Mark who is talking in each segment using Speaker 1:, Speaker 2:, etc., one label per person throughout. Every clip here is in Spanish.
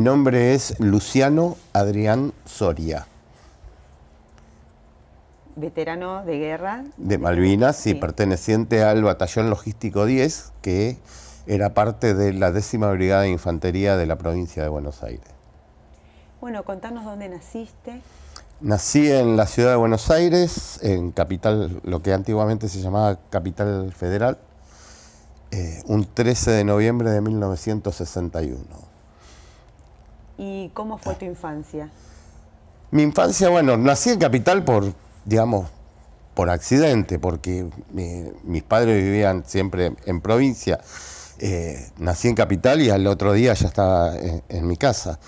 Speaker 1: nombre es Luciano Adrián Soria.
Speaker 2: Veterano de guerra.
Speaker 1: De Malvinas, sí,
Speaker 2: Sí.
Speaker 1: perteneciente al Batallón Logístico 10, que era parte de la 10ª Brigada de Infantería de la provincia de Buenos Aires.
Speaker 2: Bueno, contanos dónde naciste.
Speaker 1: Nací en la ciudad de Buenos Aires, en capital, lo que antiguamente se llamaba Capital Federal, un 13 de noviembre de 1961.
Speaker 2: ¿Y cómo fue tu infancia?
Speaker 1: Mi infancia, bueno, nací en Capital digamos, por accidente, porque mis padres vivían siempre en provincia. Nací en Capital y al otro día ya estaba en mi casa.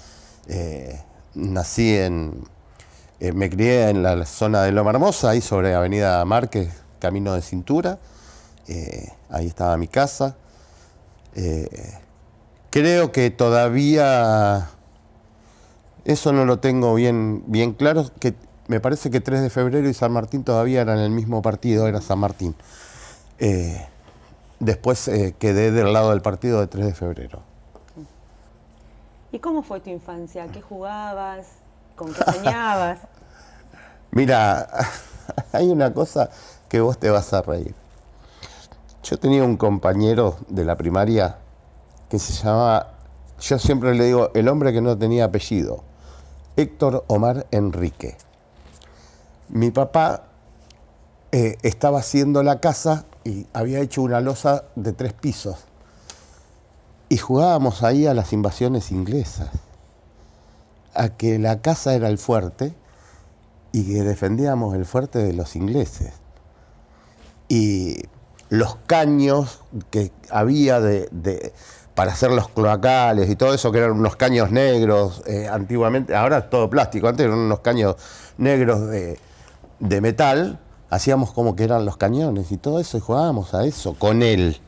Speaker 1: Me crié en la zona de Loma Hermosa, ahí sobre Avenida Márquez, Camino de Cintura. Ahí estaba mi casa. Creo que todavía, eso no lo tengo bien claro, que me parece que 3 de febrero y San Martín todavía eran el mismo partido, era San Martín. Después quedé del lado del partido de 3 de febrero.
Speaker 2: ¿Y cómo fue tu infancia? ¿Qué jugabas? ¿Con qué soñabas?
Speaker 1: Mira, hay una cosa que vos te vas a reír. Yo tenía un compañero de la primaria que se llamaba, yo siempre le digo, el hombre que no tenía apellido, Héctor Omar Enrique. Mi papá estaba haciendo la casa y había hecho una losa de 3 pisos. Y jugábamos ahí a las invasiones inglesas, a que la casa era el fuerte y que defendíamos el fuerte de los ingleses. Y los caños que había para hacer los cloacales y todo eso, que eran unos caños negros antiguamente, ahora es todo plástico, antes eran unos caños negros de metal, hacíamos como que eran los cañones y todo eso, y jugábamos a eso con él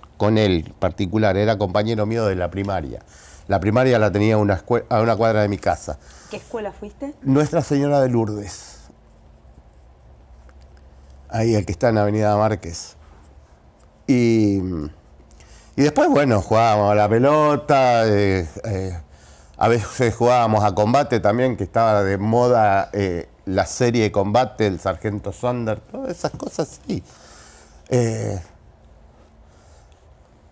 Speaker 1: particular, era compañero mío de la primaria. La primaria la tenía a una cuadra de mi casa.
Speaker 2: ¿Qué escuela fuiste?
Speaker 1: Nuestra Señora de Lourdes. Ahí, el que está en Avenida Márquez. Y después, bueno, jugábamos a la pelota, a veces jugábamos a combate también, que estaba de moda la serie de combate, el Sargento Sonder, todas esas cosas, sí.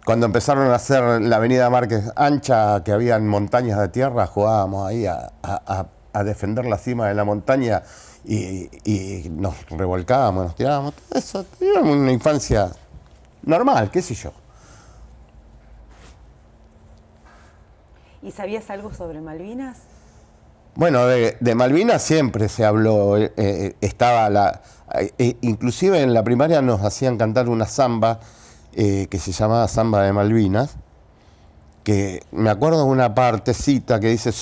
Speaker 1: Cuando empezaron a hacer la Avenida Márquez ancha, que habían montañas de tierra, jugábamos ahí a defender la cima de la montaña y nos revolcábamos, nos tirábamos, todo eso. Teníamos una infancia normal, qué sé yo.
Speaker 2: ¿Y sabías algo sobre Malvinas?
Speaker 1: Bueno, de Malvinas siempre se habló, inclusive en la primaria nos hacían cantar una samba que se llamaba Samba de Malvinas, que me acuerdo de una partecita que dice: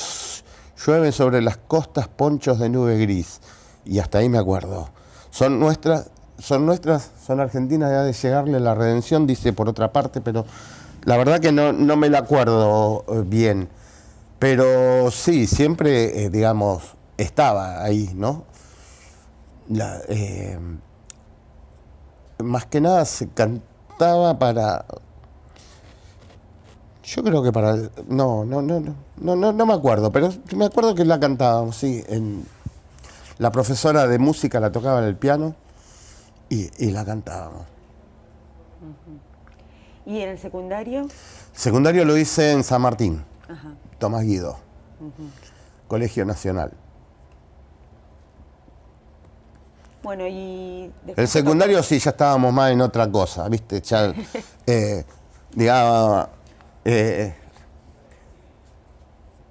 Speaker 1: llueven sobre las costas ponchos de nube gris, y hasta ahí me acuerdo. Son argentinas, ya de llegarle la redención, dice por otra parte, pero la verdad que no me la acuerdo bien. Pero sí, siempre, digamos, estaba ahí, ¿no? Más que nada se cantaba para... Yo creo que para... No me acuerdo, pero me acuerdo que la cantábamos, sí. La profesora de música la tocaba en el piano y la cantábamos.
Speaker 2: ¿Y en el secundario?
Speaker 1: Secundario lo hice en San Martín.
Speaker 2: Ajá.
Speaker 1: Tomás Guido, Colegio Nacional.
Speaker 2: Bueno, y...
Speaker 1: El secundario sí, ya estábamos más en otra cosa, ¿viste? Ya, digamos,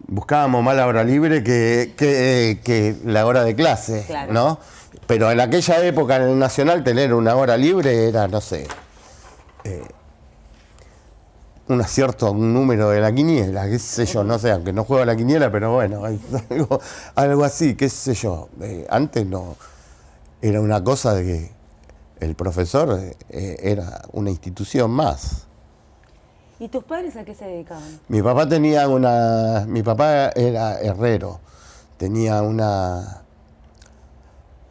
Speaker 1: buscábamos más la hora libre que la hora de clase,
Speaker 2: claro,
Speaker 1: ¿no? Pero en aquella época en el Nacional tener una hora libre era, no sé, un número de la quiniela, qué sé yo, no sé, aunque no juego a la quiniela, pero bueno, algo así, qué sé yo. Antes no, era una cosa de que el profesor era una institución más.
Speaker 2: ¿Y tus padres a qué se dedicaban?
Speaker 1: Mi papá era herrero, tenía una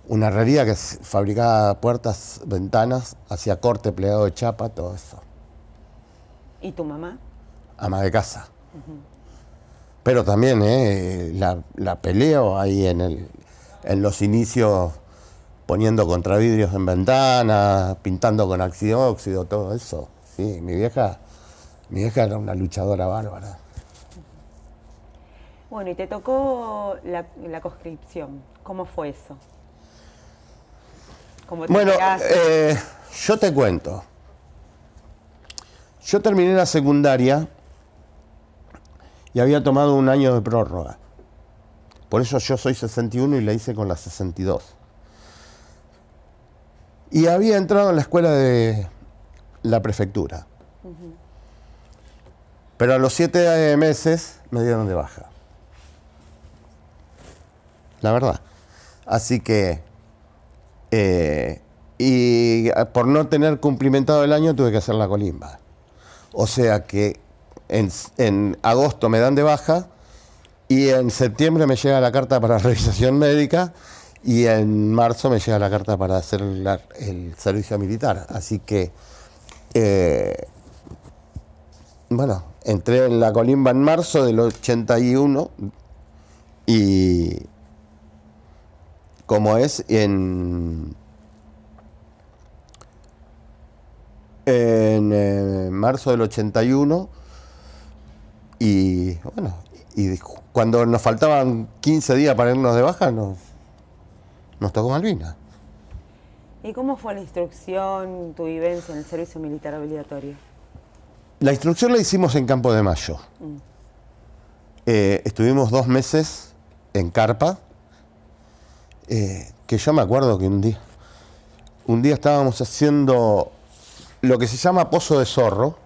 Speaker 1: herrería que fabricaba puertas, ventanas, hacía corte, plegado de chapa, todo eso.
Speaker 2: ¿Y tu mamá?
Speaker 1: Ama de casa. Pero también la peleo ahí en los inicios, poniendo contravidrios en ventanas, pintando con oxíodo, todo eso. Sí, mi vieja era una luchadora bárbara.
Speaker 2: Bueno, y te tocó la conscripción. ¿Cómo fue eso? ¿Cómo te
Speaker 1: Bueno,
Speaker 2: enteraste?
Speaker 1: yo te cuento. Yo terminé la secundaria y había tomado un año de prórroga. Por eso yo soy 61 y la hice con la 62. Y había entrado en la escuela de la prefectura. Pero a los 7 meses me dieron de baja. La verdad. Así que, y por no tener cumplimentado el año tuve que hacer la colimba. O sea que en agosto me dan de baja y en septiembre me llega la carta para revisación médica y en marzo me llega la carta para hacer el servicio militar. Así que, bueno, entré en la colimba en marzo del 81 y como es en marzo del 81 y bueno, y cuando nos faltaban 15 días para irnos de baja nos tocó Malvinas.
Speaker 2: ¿Y cómo fue la instrucción, tu vivencia en el servicio militar obligatorio?
Speaker 1: La instrucción la hicimos en Campo de Mayo. Estuvimos 2 meses en carpa, que yo me acuerdo que un día estábamos haciendo lo que se llama pozo de zorro,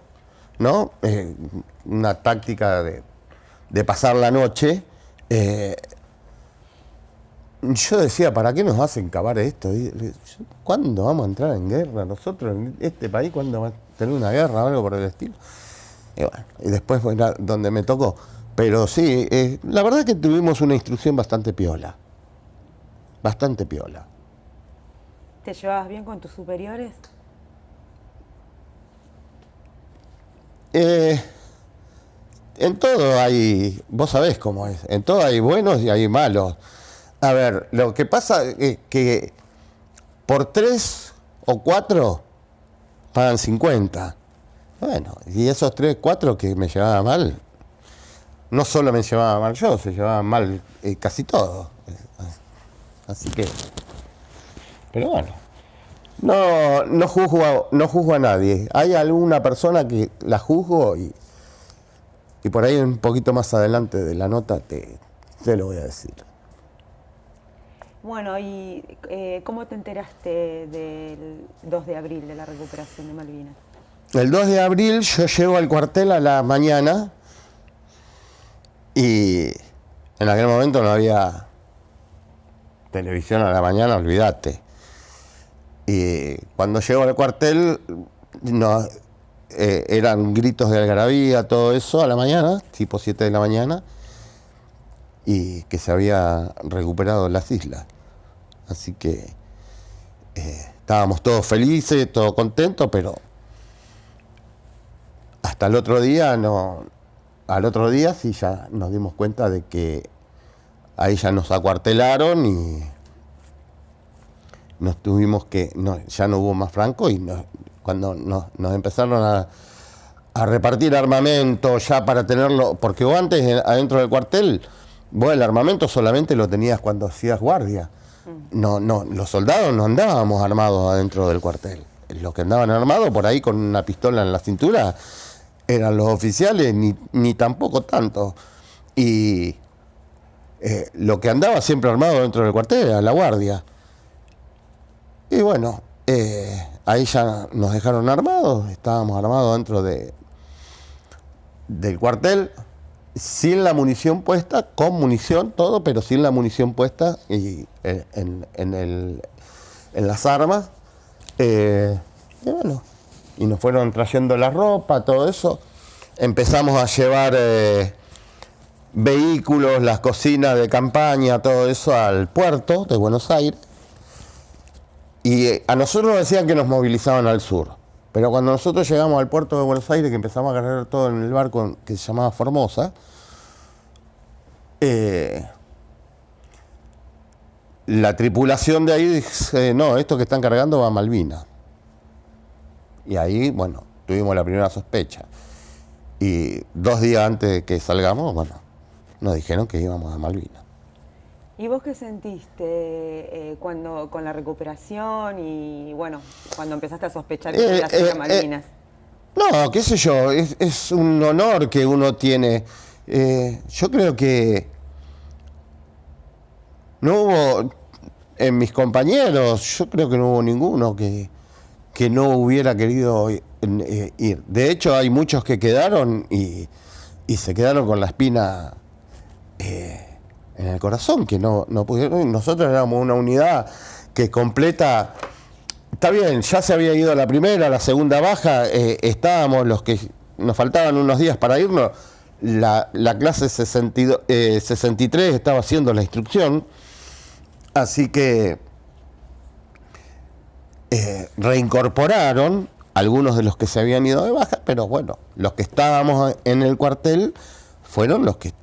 Speaker 1: ¿no? Una táctica de pasar la noche. Yo decía, ¿para qué nos hacen cavar esto? ¿Cuándo vamos a entrar en guerra? Nosotros en este país, ¿cuándo va a tener una guerra o algo por el estilo? Y bueno, y después fue donde me tocó. Pero sí, la verdad es que tuvimos una instrucción bastante piola. Bastante piola.
Speaker 2: ¿Te llevabas bien con tus superiores?
Speaker 1: En todo hay, vos sabés cómo es, en todo hay buenos y hay malos. A ver, lo que pasa es que por 3 o 4 pagan 50. Bueno, y esos 3, 4 que me llevaba mal, no solo me llevaba mal yo, se llevaba mal casi todo. Así que, pero bueno, no juzgo a nadie. Hay alguna persona que la juzgo y por ahí un poquito más adelante de la nota te lo voy a decir.
Speaker 2: Bueno, ¿y cómo te enteraste del 2 de abril de la recuperación de Malvinas?
Speaker 1: El 2 de abril yo llego al cuartel a la mañana y en aquel momento no había televisión a la mañana, olvídate. Y cuando llego al cuartel eran gritos de algarabía, todo eso a la mañana, tipo 7 de la mañana, y que se había recuperado las islas. Así que estábamos todos felices, todos contentos, pero hasta el otro día al otro día sí ya nos dimos cuenta de que ahí ya nos acuartelaron y nos tuvimos que, ya no hubo más franco y cuando nos empezaron a repartir armamento ya para tenerlo, porque vos antes adentro del cuartel, vos el armamento solamente lo tenías cuando hacías guardia. No, los soldados no andábamos armados adentro del cuartel. Los que andaban armados por ahí con una pistola en la cintura eran los oficiales, ni tampoco tanto. Y lo que andaba siempre armado dentro del cuartel era la guardia. Y bueno, ahí ya nos dejaron armados, estábamos armados dentro del cuartel, sin la munición puesta, con munición, todo, pero sin la munición puesta y en las armas. Y bueno, y nos fueron trayendo la ropa, todo eso. Empezamos a llevar vehículos, las cocinas de campaña, todo eso al puerto de Buenos Aires. Y a nosotros nos decían que nos movilizaban al sur. Pero cuando nosotros llegamos al puerto de Buenos Aires, que empezamos a cargar todo en el barco que se llamaba Formosa, eh, la tripulación de ahí dice, no, esto que están cargando va a Malvinas. Y ahí, bueno, tuvimos la primera sospecha. Y 2 días antes de que salgamos, bueno, nos dijeron que íbamos a Malvinas.
Speaker 2: ¿Y vos qué sentiste cuando con la recuperación y, bueno, cuando empezaste a sospechar que ibas a ir a Malvinas?
Speaker 1: No, qué sé yo, es un honor que uno tiene. Yo creo que no hubo, en mis compañeros, yo creo que no hubo ninguno que no hubiera querido ir. De hecho, hay muchos que quedaron y se quedaron con la espina en el corazón, que no pudieron. Nosotros éramos una unidad que completa. Está bien, ya se había ido la primera, la segunda baja, estábamos los que nos faltaban unos días para irnos. La clase 63 estaba haciendo la instrucción, así que reincorporaron algunos de los que se habían ido de baja, pero bueno, los que estábamos en el cuartel fueron los que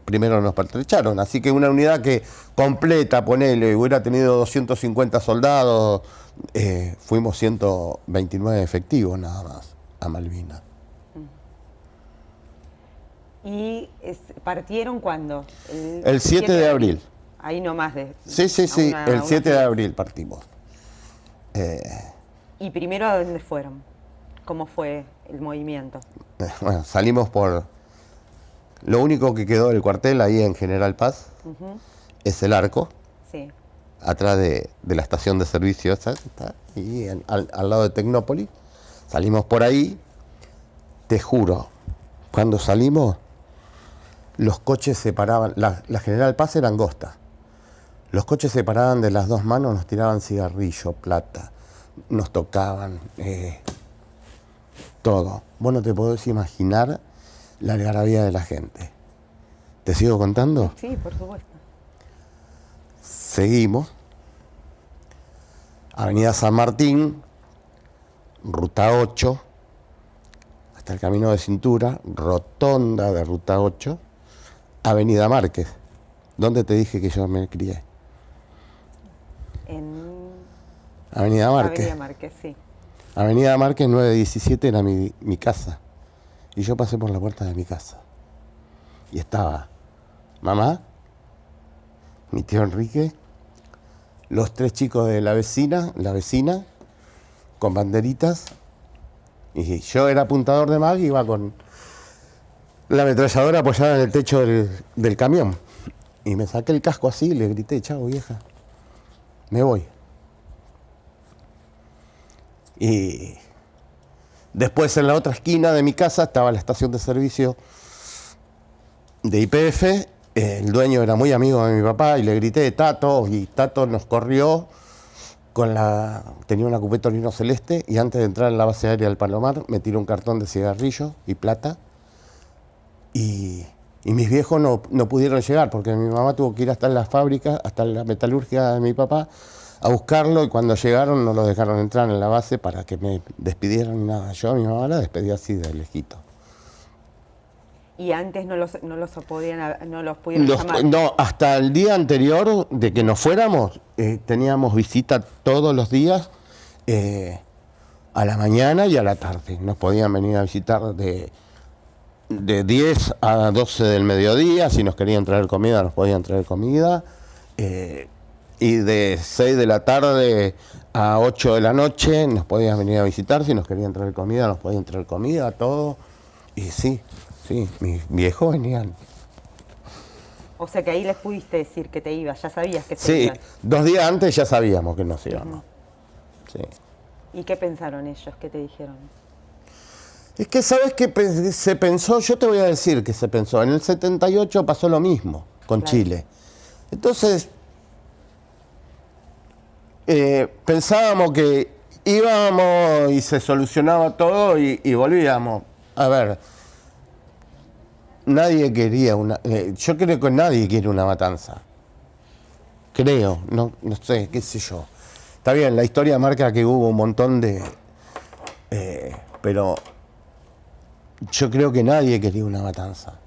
Speaker 1: primero nos pertrecharon. Así que una unidad que completa, ponele, hubiera tenido 250 soldados, fuimos 129 efectivos nada más a Malvinas.
Speaker 2: ¿Y partieron cuándo?
Speaker 1: El 7 de abril.
Speaker 2: Ahí nomás de...
Speaker 1: Sí, el 7 de abril partimos.
Speaker 2: ¿Y primero a dónde fueron? ¿Cómo fue el movimiento?
Speaker 1: Bueno, salimos por... Lo único que quedó del cuartel ahí en General Paz es el arco. Sí. Atrás de la estación de servicio, ¿sabes? Está ahí al lado de Tecnópolis. Salimos por ahí. Te juro, cuando salimos, los coches se paraban. La General Paz era angosta. Los coches se paraban de las 2 manos, nos tiraban cigarrillo, plata, nos tocaban, todo. Vos no te podés imaginar la algarabía de la gente. ¿Te sigo contando?
Speaker 2: Sí, por supuesto.
Speaker 1: Seguimos. Avenida San Martín, Ruta 8, hasta el Camino de Cintura, rotonda de Ruta 8, Avenida Márquez. ¿Dónde te dije que yo me crié?
Speaker 2: En
Speaker 1: Avenida Márquez.
Speaker 2: Avenida Márquez, sí.
Speaker 1: Avenida Márquez 917 era mi casa. Y yo pasé por la puerta de mi casa. Y estaba mamá, mi tío Enrique, los 3 chicos de la vecina, con banderitas. Y yo era apuntador de mag y iba con la ametralladora apoyada en el techo del camión. Y me saqué el casco así y le grité, chao vieja, me voy. Y después en la otra esquina de mi casa estaba la estación de servicio de YPF. El dueño era muy amigo de mi papá y le grité Tato, y Tato nos corrió tenía una Coupé Torino celeste, y antes de entrar en la base aérea del Palomar me tiró un cartón de cigarrillo y plata. Y mis viejos no pudieron llegar porque mi mamá tuvo que ir hasta la fábrica, hasta la metalúrgica de mi papá, a buscarlo, y cuando llegaron no lo dejaron entrar en la base para que me despidieran ni nada. Yo a mi mamá la despedí así de lejito.
Speaker 2: ¿Y antes no los pudieron llamar?
Speaker 1: No, hasta el día anterior de que nos fuéramos, teníamos visita todos los días, a la mañana y a la tarde. Nos podían venir a visitar de 10 a 12 del mediodía. Si nos querían traer comida, nos podían traer comida. Y de 6 de la tarde a 8 de la noche nos podían venir a visitar. Si nos querían traer comida, nos podían traer comida, todo. Y sí, mis viejos venían.
Speaker 2: O sea que ahí les pudiste decir que te ibas, ya sabías que se iban.
Speaker 1: Sí, 2 días antes ya sabíamos que nos íbamos. Sí.
Speaker 2: ¿Y qué pensaron ellos? ¿Qué te dijeron?
Speaker 1: Es que, ¿sabes qué se pensó? Yo te voy a decir que se pensó. En el 78 pasó lo mismo con Chile. Entonces, pensábamos que íbamos y se solucionaba todo y volvíamos. A ver, nadie quería yo creo que nadie quiere una matanza. Creo, no sé, qué sé yo. Está bien, la historia marca que hubo un montón de... pero yo creo que nadie quería una matanza.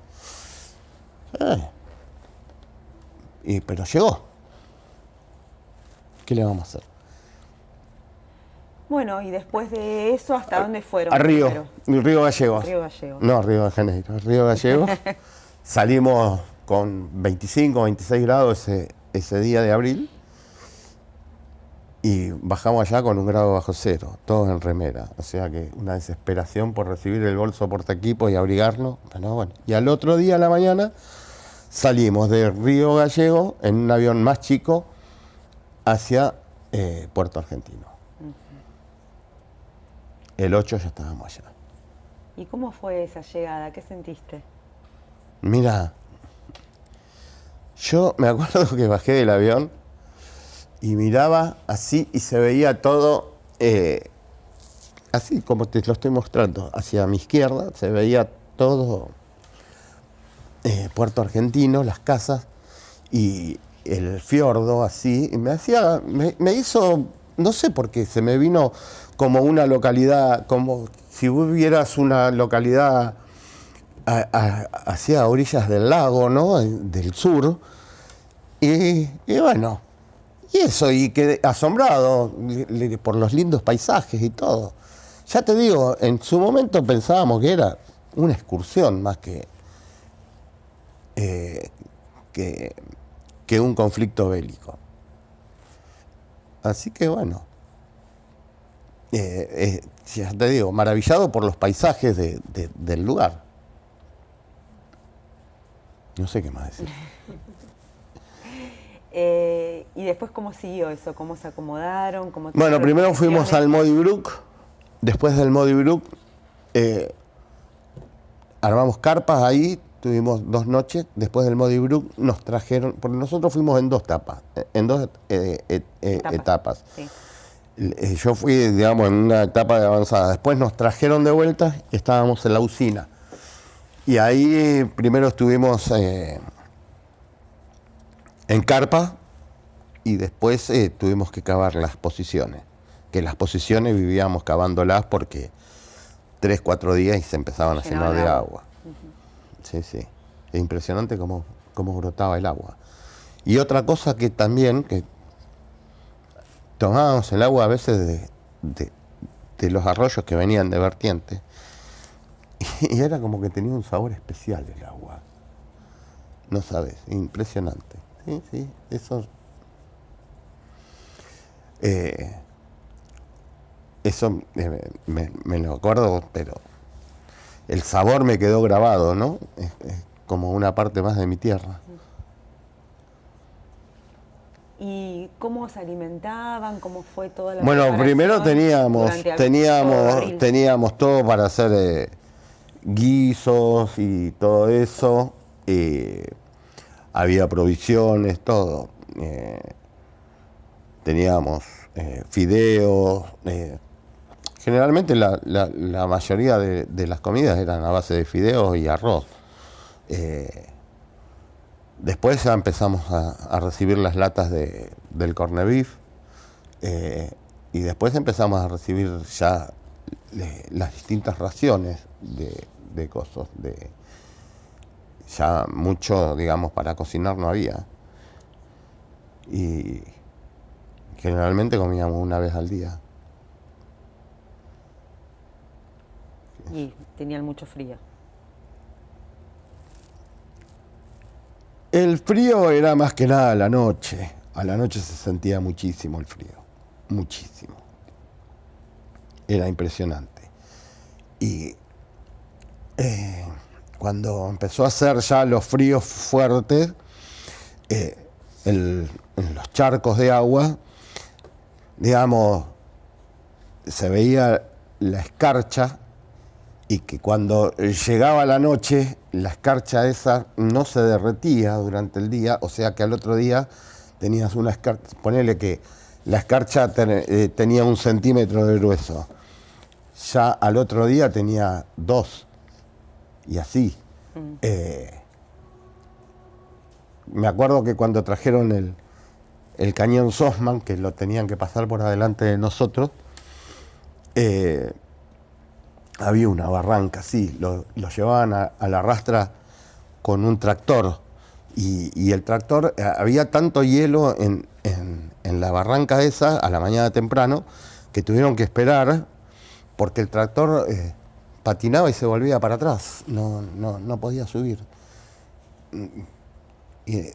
Speaker 1: Pero llegó. ¿Qué le vamos a hacer?
Speaker 2: Bueno, y después de eso, ¿hasta dónde fueron?
Speaker 1: A Río Gallegos.
Speaker 2: Río Gallegos.
Speaker 1: No, Río de Janeiro, Río Gallegos. Salimos con 25, 26 grados ese día de abril y bajamos allá con 1 grado bajo cero, todos en remera. O sea que una desesperación por recibir el bolso portaequipo y abrigarnos. Pero bueno. Y al otro día a la mañana salimos de Río Gallegos en un avión más chico hacia Puerto Argentino. El 8 ya estábamos allá.
Speaker 2: ¿Y cómo fue esa llegada? ¿Qué sentiste?
Speaker 1: Mira, yo me acuerdo que bajé del avión y miraba así y se veía todo, así como te lo estoy mostrando, hacia mi izquierda se veía todo Puerto Argentino, las casas y el fiordo así, y me hizo, no sé por qué, se me vino como una localidad, como si hubieras una localidad hacia orillas del lago, ¿no? Del sur. Y bueno, y eso, y quedé asombrado por los lindos paisajes y todo. Ya te digo, en su momento pensábamos que era una excursión más que un conflicto bélico. Así que bueno, ya te digo, maravillado por los paisajes del lugar. No sé qué más decir.
Speaker 2: ¿Y después cómo siguió eso? ¿Cómo se acomodaron?
Speaker 1: Bueno, primero fuimos al Modi Brook. Después del Modi Brook armamos carpas ahí, tuvimos 2 noches. Después del Modi Brook nos trajeron, porque nosotros fuimos en 2 etapas.
Speaker 2: Sí.
Speaker 1: Yo fui, digamos, en una etapa de avanzada. Después nos trajeron de vuelta y estábamos en la usina. Y ahí primero estuvimos en carpa y después tuvimos que cavar las posiciones. Que las posiciones vivíamos cavándolas porque 3, 4 días y se empezaban a llenar de agua. Sí, sí. Es impresionante cómo brotaba el agua. Y otra cosa que también, que tomábamos el agua a veces de los arroyos que venían de vertiente, y era como que tenía un sabor especial el agua. No sabes, impresionante. Sí, sí, eso me lo acuerdo, pero el sabor me quedó grabado, ¿no? Es como una parte más de mi tierra.
Speaker 2: ¿Y cómo se alimentaban? ¿Cómo fue toda la
Speaker 1: Bueno, primero
Speaker 2: preparación
Speaker 1: teníamos todo para hacer guisos y todo eso. Había provisiones, todo. Teníamos fideos. Generalmente la mayoría de las comidas eran a base de fideos y arroz. Después ya empezamos a recibir las latas del corned beef y después empezamos a recibir ya las distintas raciones de cosas. Ya mucho, digamos, para cocinar no había. Y generalmente comíamos una vez al día.
Speaker 2: Y tenían mucho frío.
Speaker 1: El frío era más que nada a la noche. A la noche se sentía muchísimo el frío. Muchísimo. Era impresionante. Y cuando empezó a hacer ya los fríos fuertes, en los charcos de agua, digamos, se veía la escarcha y que cuando llegaba la noche, la escarcha esa no se derretía durante el día, o sea que al otro día tenías una escarcha, ponele que la escarcha tenía 1 centímetro de grueso, ya al otro día tenía 2, y así. Me acuerdo que cuando trajeron el cañón Sosman, que lo tenían que pasar por adelante de nosotros, había una barranca, sí, lo llevaban a la rastra con un tractor y el tractor, había tanto hielo en la barranca esa a la mañana temprano que tuvieron que esperar porque el tractor patinaba y se volvía para atrás, no podía subir. Y,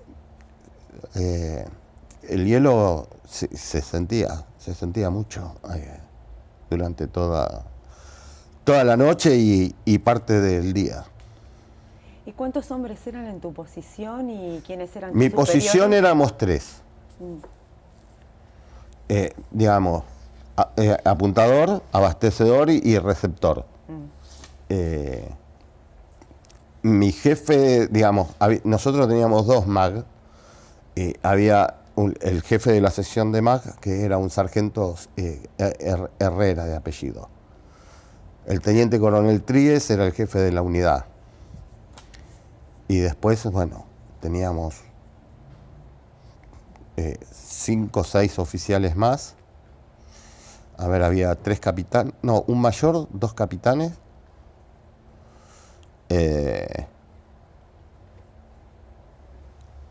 Speaker 1: el hielo se sentía mucho durante toda la noche y parte del día.
Speaker 2: ¿Y cuántos hombres eran en tu posición y quiénes eran tus
Speaker 1: Mi
Speaker 2: superiores?
Speaker 1: posición éramos 3. Digamos, apuntador, abastecedor y receptor. Mi jefe, digamos, nosotros teníamos 2 MAG. Había el jefe de la sección de MAG, que era un sargento Herrera de apellido. El teniente coronel Tríez era el jefe de la unidad. Y después, bueno, teníamos 5 o 6 oficiales más. A ver, había 3 capitanes, no, un mayor, 2 capitanes.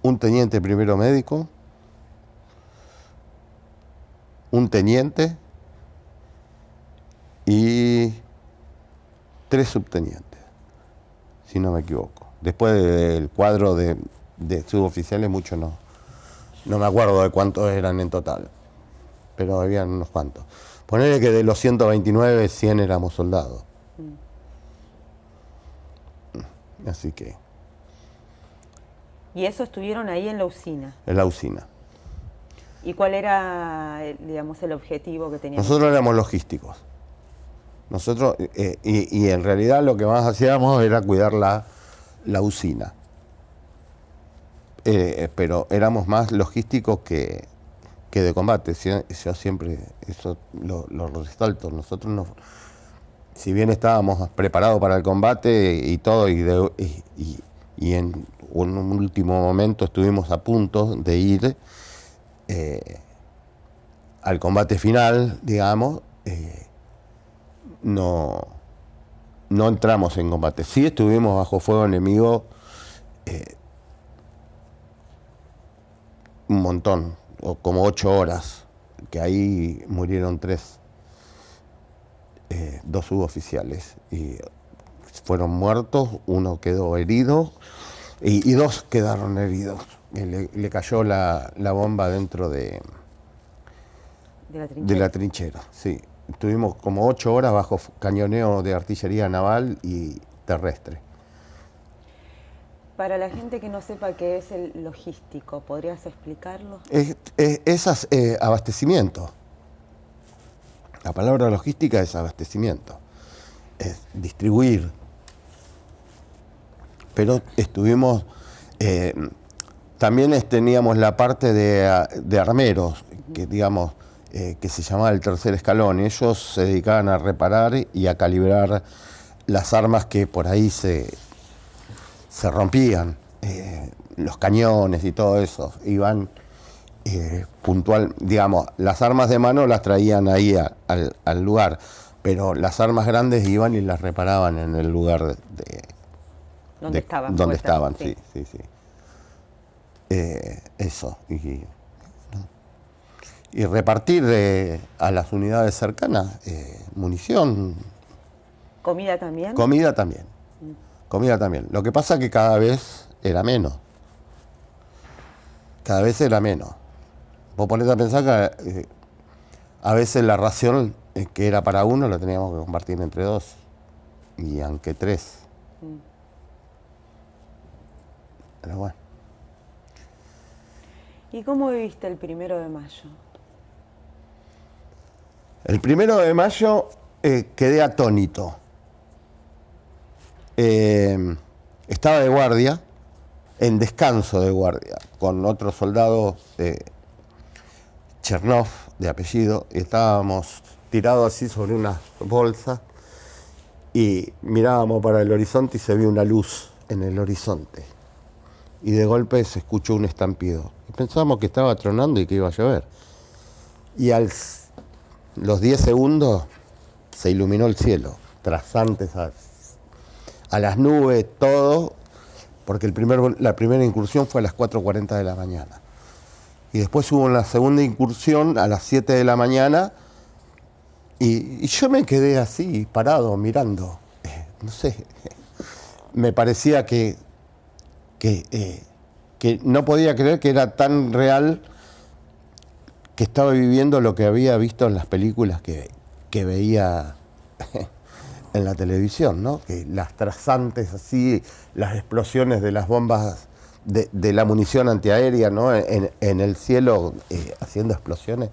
Speaker 1: Un teniente primero médico, un teniente y 3 subtenientes, si no me equivoco. Después del cuadro de suboficiales, mucho no me acuerdo de cuántos eran en total, pero habían unos cuantos. Ponele que de los 129, 100 éramos soldados. Así que...
Speaker 2: ¿Y eso estuvieron ahí en la usina?
Speaker 1: En la usina.
Speaker 2: ¿Y cuál era, digamos, el objetivo que teníamos?
Speaker 1: Nosotros éramos logísticos. Nosotros, y en realidad lo que más hacíamos era cuidar la usina. Pero éramos más logísticos que de combate. Yo siempre, eso lo resalto. Nosotros no, si bien estábamos preparados para el combate y todo, y en un último momento estuvimos a punto de ir al combate final, digamos, no entramos en combate. Sí estuvimos bajo fuego enemigo un montón, o como 8 horas, que ahí murieron 2 suboficiales y fueron muertos, uno quedó herido y 2 quedaron heridos. Le cayó la bomba dentro de la trinchera. Sí. Estuvimos como 8 horas bajo cañoneo de artillería naval y terrestre.
Speaker 2: Para la gente que no sepa qué es el logístico, ¿podrías explicarlo?
Speaker 1: Es abastecimiento. La palabra logística es abastecimiento, es distribuir. Pero estuvimos, también teníamos la parte de armeros, que digamos, que se llamaba el tercer escalón. Ellos se dedicaban a reparar y a calibrar las armas que por ahí se rompían, los cañones y todo eso. Iban puntual, digamos, las armas de mano las traían ahí al lugar, pero las armas grandes iban y las reparaban en el lugar
Speaker 2: donde estaban.
Speaker 1: Donde estaban, sí. Eso. Y repartir a las unidades cercanas munición.
Speaker 2: ¿Comida también?
Speaker 1: Comida también. Comida también. Lo que pasa es que cada vez era menos. Cada vez era menos. Vos ponés a pensar que a veces la ración que era para uno la teníamos que compartir entre 2. Y aunque 3. Pero bueno.
Speaker 2: ¿Y cómo viviste el 1 de mayo?
Speaker 1: El 1 de mayo quedé atónito. Estaba de guardia, en descanso de guardia, con otro soldado Chernov, de apellido, y estábamos tirados así sobre una bolsa y mirábamos para el horizonte y se vio una luz en el horizonte. Y de golpe se escuchó un estampido. Y pensábamos que estaba tronando y que iba a llover. Y los 10 segundos se iluminó el cielo, trasantes a las nubes, todo, porque la primera incursión fue a las 4:40 de la mañana. Y después hubo una segunda incursión a las 7 de la mañana y yo me quedé así, parado, mirando. No sé, me parecía que no podía creer que era tan real, que estaba viviendo lo que había visto en las películas que veía en la televisión, ¿no? Que las trazantes así, las explosiones de las bombas de la munición antiaérea, ¿no? En el cielo haciendo explosiones,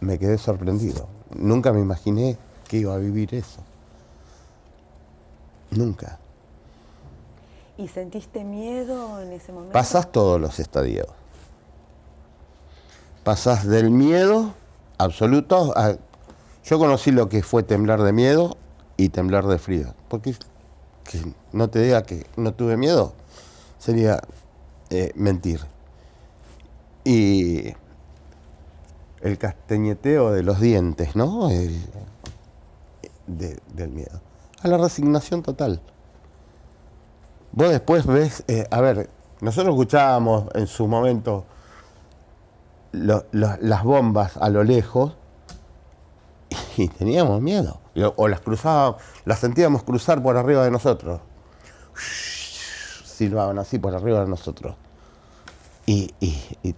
Speaker 1: me quedé sorprendido. Nunca me imaginé que iba a vivir eso. Nunca.
Speaker 2: ¿Y sentiste miedo en ese momento?
Speaker 1: Pasás todos los estadios. Pasás del miedo absoluto a... Yo conocí lo que fue temblar de miedo y temblar de frío. Porque que no te diga que no tuve miedo sería mentir. Y el castañeteo de los dientes, ¿no? Del miedo. A la resignación total. Vos después ves, a ver, nosotros escuchábamos en su momento las bombas a lo lejos y teníamos miedo. O las cruzábamos, las sentíamos cruzar por arriba de nosotros. Silbaban así por arriba de nosotros. Y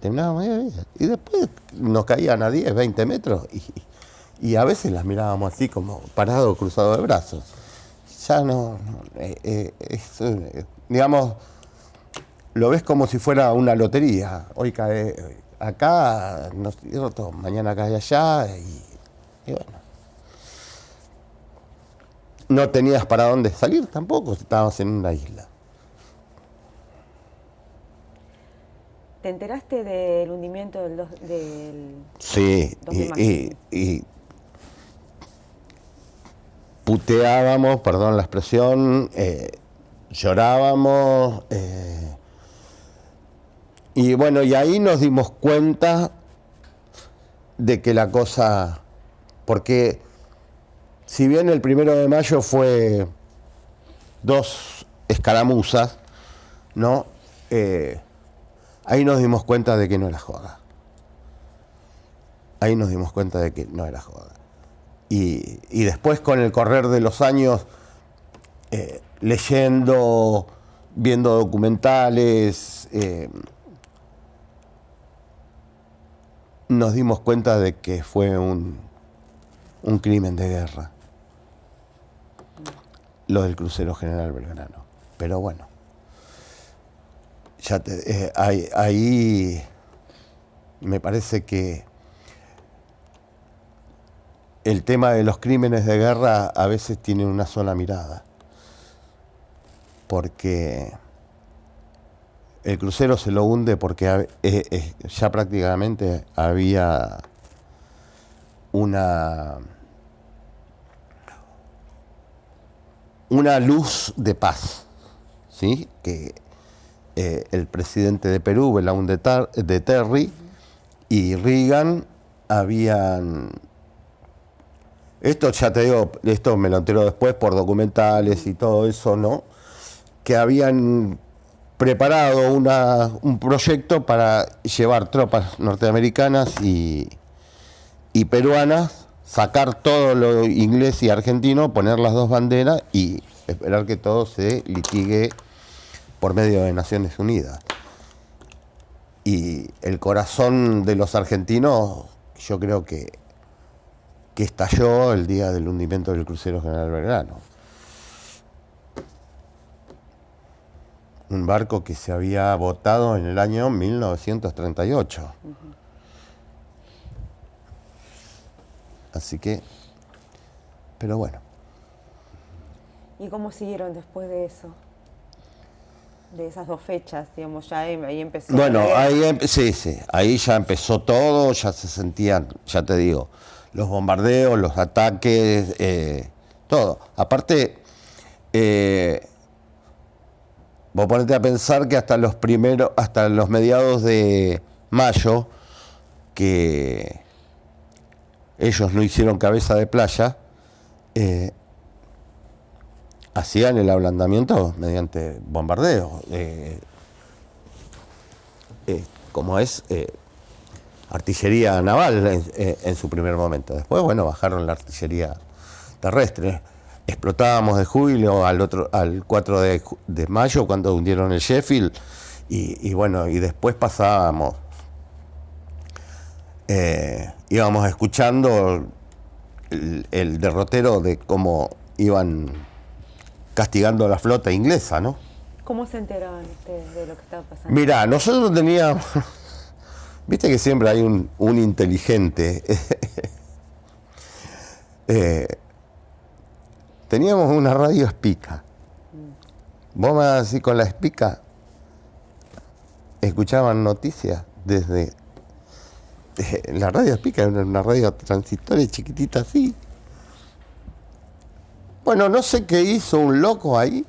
Speaker 1: terminábamos ahí. Y después nos caían a 10, 20 metros y a veces las mirábamos así como parados, cruzados de brazos. Ya no, digamos, lo ves como si fuera una lotería. Hoy cae acá, no es cierto, mañana cae allá y bueno. No tenías para dónde salir tampoco, estabas en una isla.
Speaker 2: ¿Te enteraste del hundimiento del
Speaker 1: Sí,
Speaker 2: 2000?
Speaker 1: y puteábamos, perdón la expresión, llorábamos, y bueno, y ahí nos dimos cuenta de que la cosa, porque si bien el 1 de mayo fue 2 escaramuzas, ¿no? Ahí nos dimos cuenta de que no era joda. Ahí nos dimos cuenta de que no era joda. Y después, con el correr de los años, leyendo, viendo documentales, nos dimos cuenta de que fue un crimen de guerra, lo del crucero General Belgrano. Pero bueno, ya ahí me parece que el tema de los crímenes de guerra a veces tiene una sola mirada, porque el crucero se lo hunde porque ya prácticamente había una luz de paz, ¿sí? Que el presidente de Perú, Belaún de Terry, y Reagan habían... Esto ya te digo, esto me lo entero después por documentales y todo eso, ¿no? Que habían preparado un proyecto para llevar tropas norteamericanas y peruanas, sacar todo lo inglés y argentino, poner las dos banderas y esperar que todo se litigue por medio de Naciones Unidas. Y el corazón de los argentinos, yo creo que estalló el día del hundimiento del crucero General Belgrano. Un barco que se había botado en el año 1938. Así que, pero bueno.
Speaker 2: ¿Y cómo siguieron después de eso? De esas 2 fechas, digamos, ya ahí empezó.
Speaker 1: Bueno, sí, ahí ya empezó todo, ya se sentían, ya te digo, los bombardeos, los ataques, todo. Aparte, vos ponete a pensar que hasta los mediados de mayo, que ellos no hicieron cabeza de playa, hacían el ablandamiento mediante bombardeo. Como es artillería naval en su primer momento. Después, bueno, bajaron la artillería terrestre. Explotábamos de julio al 4 de mayo cuando hundieron el Sheffield y bueno, y después pasábamos, íbamos escuchando el derrotero de cómo iban castigando a la flota inglesa, ¿no?
Speaker 2: ¿Cómo se enteraban ustedes de lo que estaba pasando?
Speaker 1: Mirá, nosotros teníamos, viste que siempre hay un inteligente. Teníamos una radio espica. Vos me así con la espica escuchaban noticias desde la radio espica, era una radio transitoria chiquitita así. Bueno, no sé qué hizo un loco ahí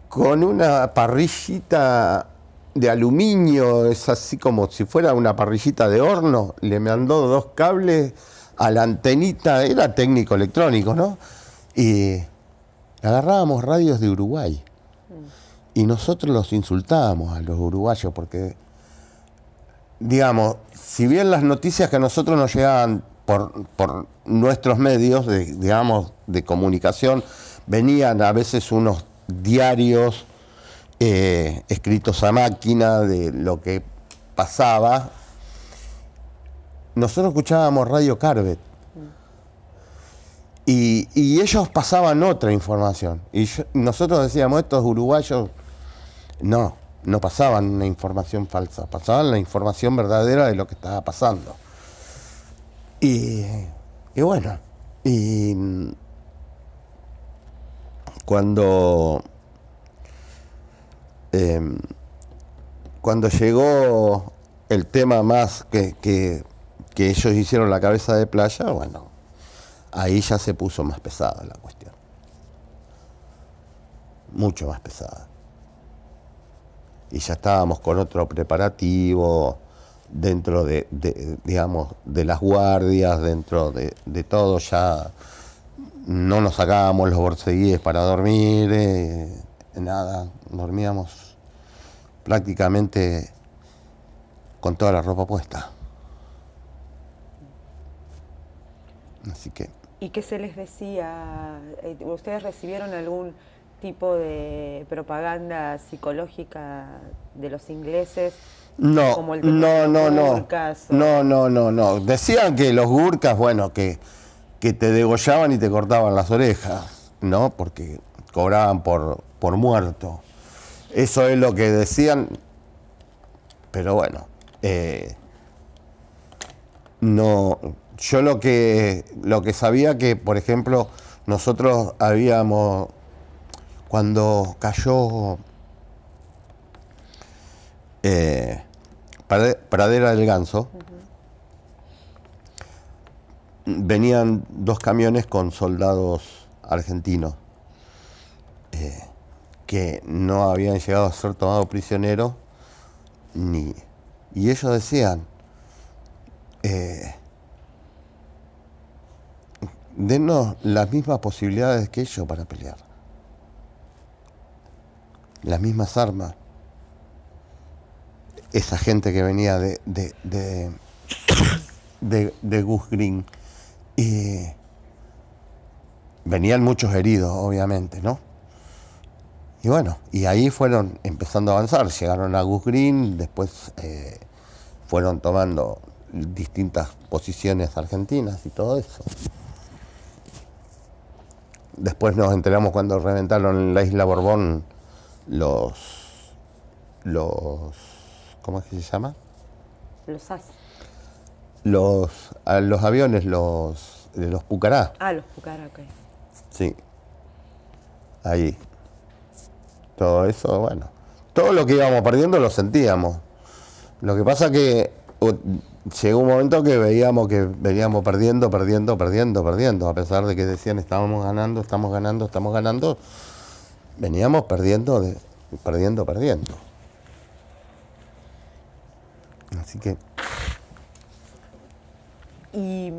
Speaker 1: con una parrillita de aluminio, es así como si fuera una parrillita de horno, le mandó 2 cables a la antenita, era técnico electrónico, ¿no? Y agarrábamos radios de Uruguay y nosotros los insultábamos a los uruguayos porque, digamos, si bien las noticias que a nosotros nos llegaban por nuestros medios, digamos, de comunicación, venían a veces unos diarios escritos a máquina de lo que pasaba, nosotros escuchábamos Radio Carvet y ellos pasaban otra información y nosotros decíamos, estos uruguayos no pasaban una información falsa, pasaban la información verdadera de lo que estaba pasando. Y bueno, y cuando llegó el tema más que ellos hicieron la cabeza de playa, bueno, ahí ya se puso más pesada la cuestión. Mucho más pesada. Y ya estábamos con otro preparativo dentro digamos, de las guardias, dentro de todo, ya no nos sacábamos los borceguíes para dormir, nada, dormíamos prácticamente con toda la ropa puesta. Así que...
Speaker 2: ¿Y qué se les decía? ¿Ustedes recibieron algún tipo de propaganda psicológica de los ingleses?
Speaker 1: No,
Speaker 2: como el tema de los gurkas,
Speaker 1: no. Decían que los gurkas, bueno, que te degollaban y te cortaban las orejas, ¿no? Porque cobraban por muerto. Eso es lo que decían, pero bueno, no. Yo lo que sabía que, por ejemplo, nosotros habíamos, cuando cayó Pradera del Ganso, venían 2 camiones con soldados argentinos que no habían llegado a ser tomados prisioneros, y ellos decían, denos las mismas posibilidades que ellos para pelear, las mismas armas. Esa gente que venía de Goose Green, y venían muchos heridos, obviamente, ¿no? Y bueno, y ahí fueron empezando a avanzar, llegaron a Goose Green, después fueron tomando distintas posiciones argentinas y todo eso. Después nos enteramos cuando reventaron en la isla Borbón los ¿cómo es que se llama?
Speaker 2: Los SAS.
Speaker 1: Los aviones, de los Pucará.
Speaker 2: Ah, los Pucará, ok.
Speaker 1: Sí. Ahí. Todo eso, bueno. Todo lo que íbamos perdiendo lo sentíamos. Lo que pasa que llegó un momento que veíamos que veníamos perdiendo, a pesar de que decían estamos ganando, veníamos perdiendo. Así que...
Speaker 2: Y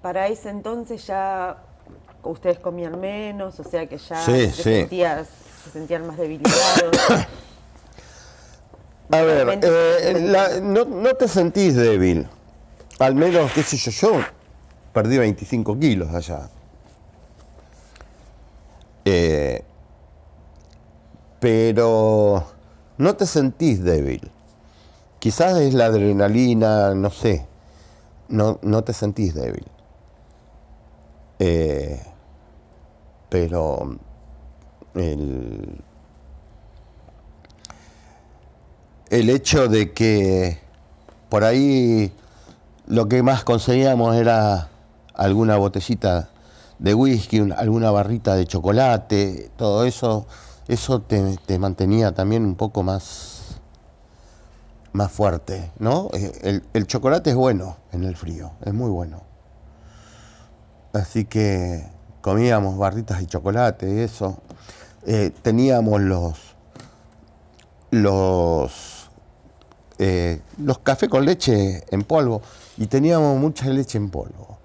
Speaker 2: para ese entonces ya ustedes comían menos, o sea que ya
Speaker 1: Sí,
Speaker 2: se sentían más debilitados.
Speaker 1: A ver, no te sentís débil. Al menos, qué sé yo perdí 25 kilos allá. Pero no te sentís débil. Quizás es la adrenalina, no sé. No te sentís débil. Pero el hecho de que por ahí lo que más conseguíamos era alguna botellita de whisky, alguna barrita de chocolate, todo eso te mantenía también un poco más fuerte, ¿no? El chocolate es bueno en el frío, es muy bueno. Así que comíamos barritas de chocolate y eso. Teníamos los cafés con leche en polvo y teníamos mucha leche en polvo.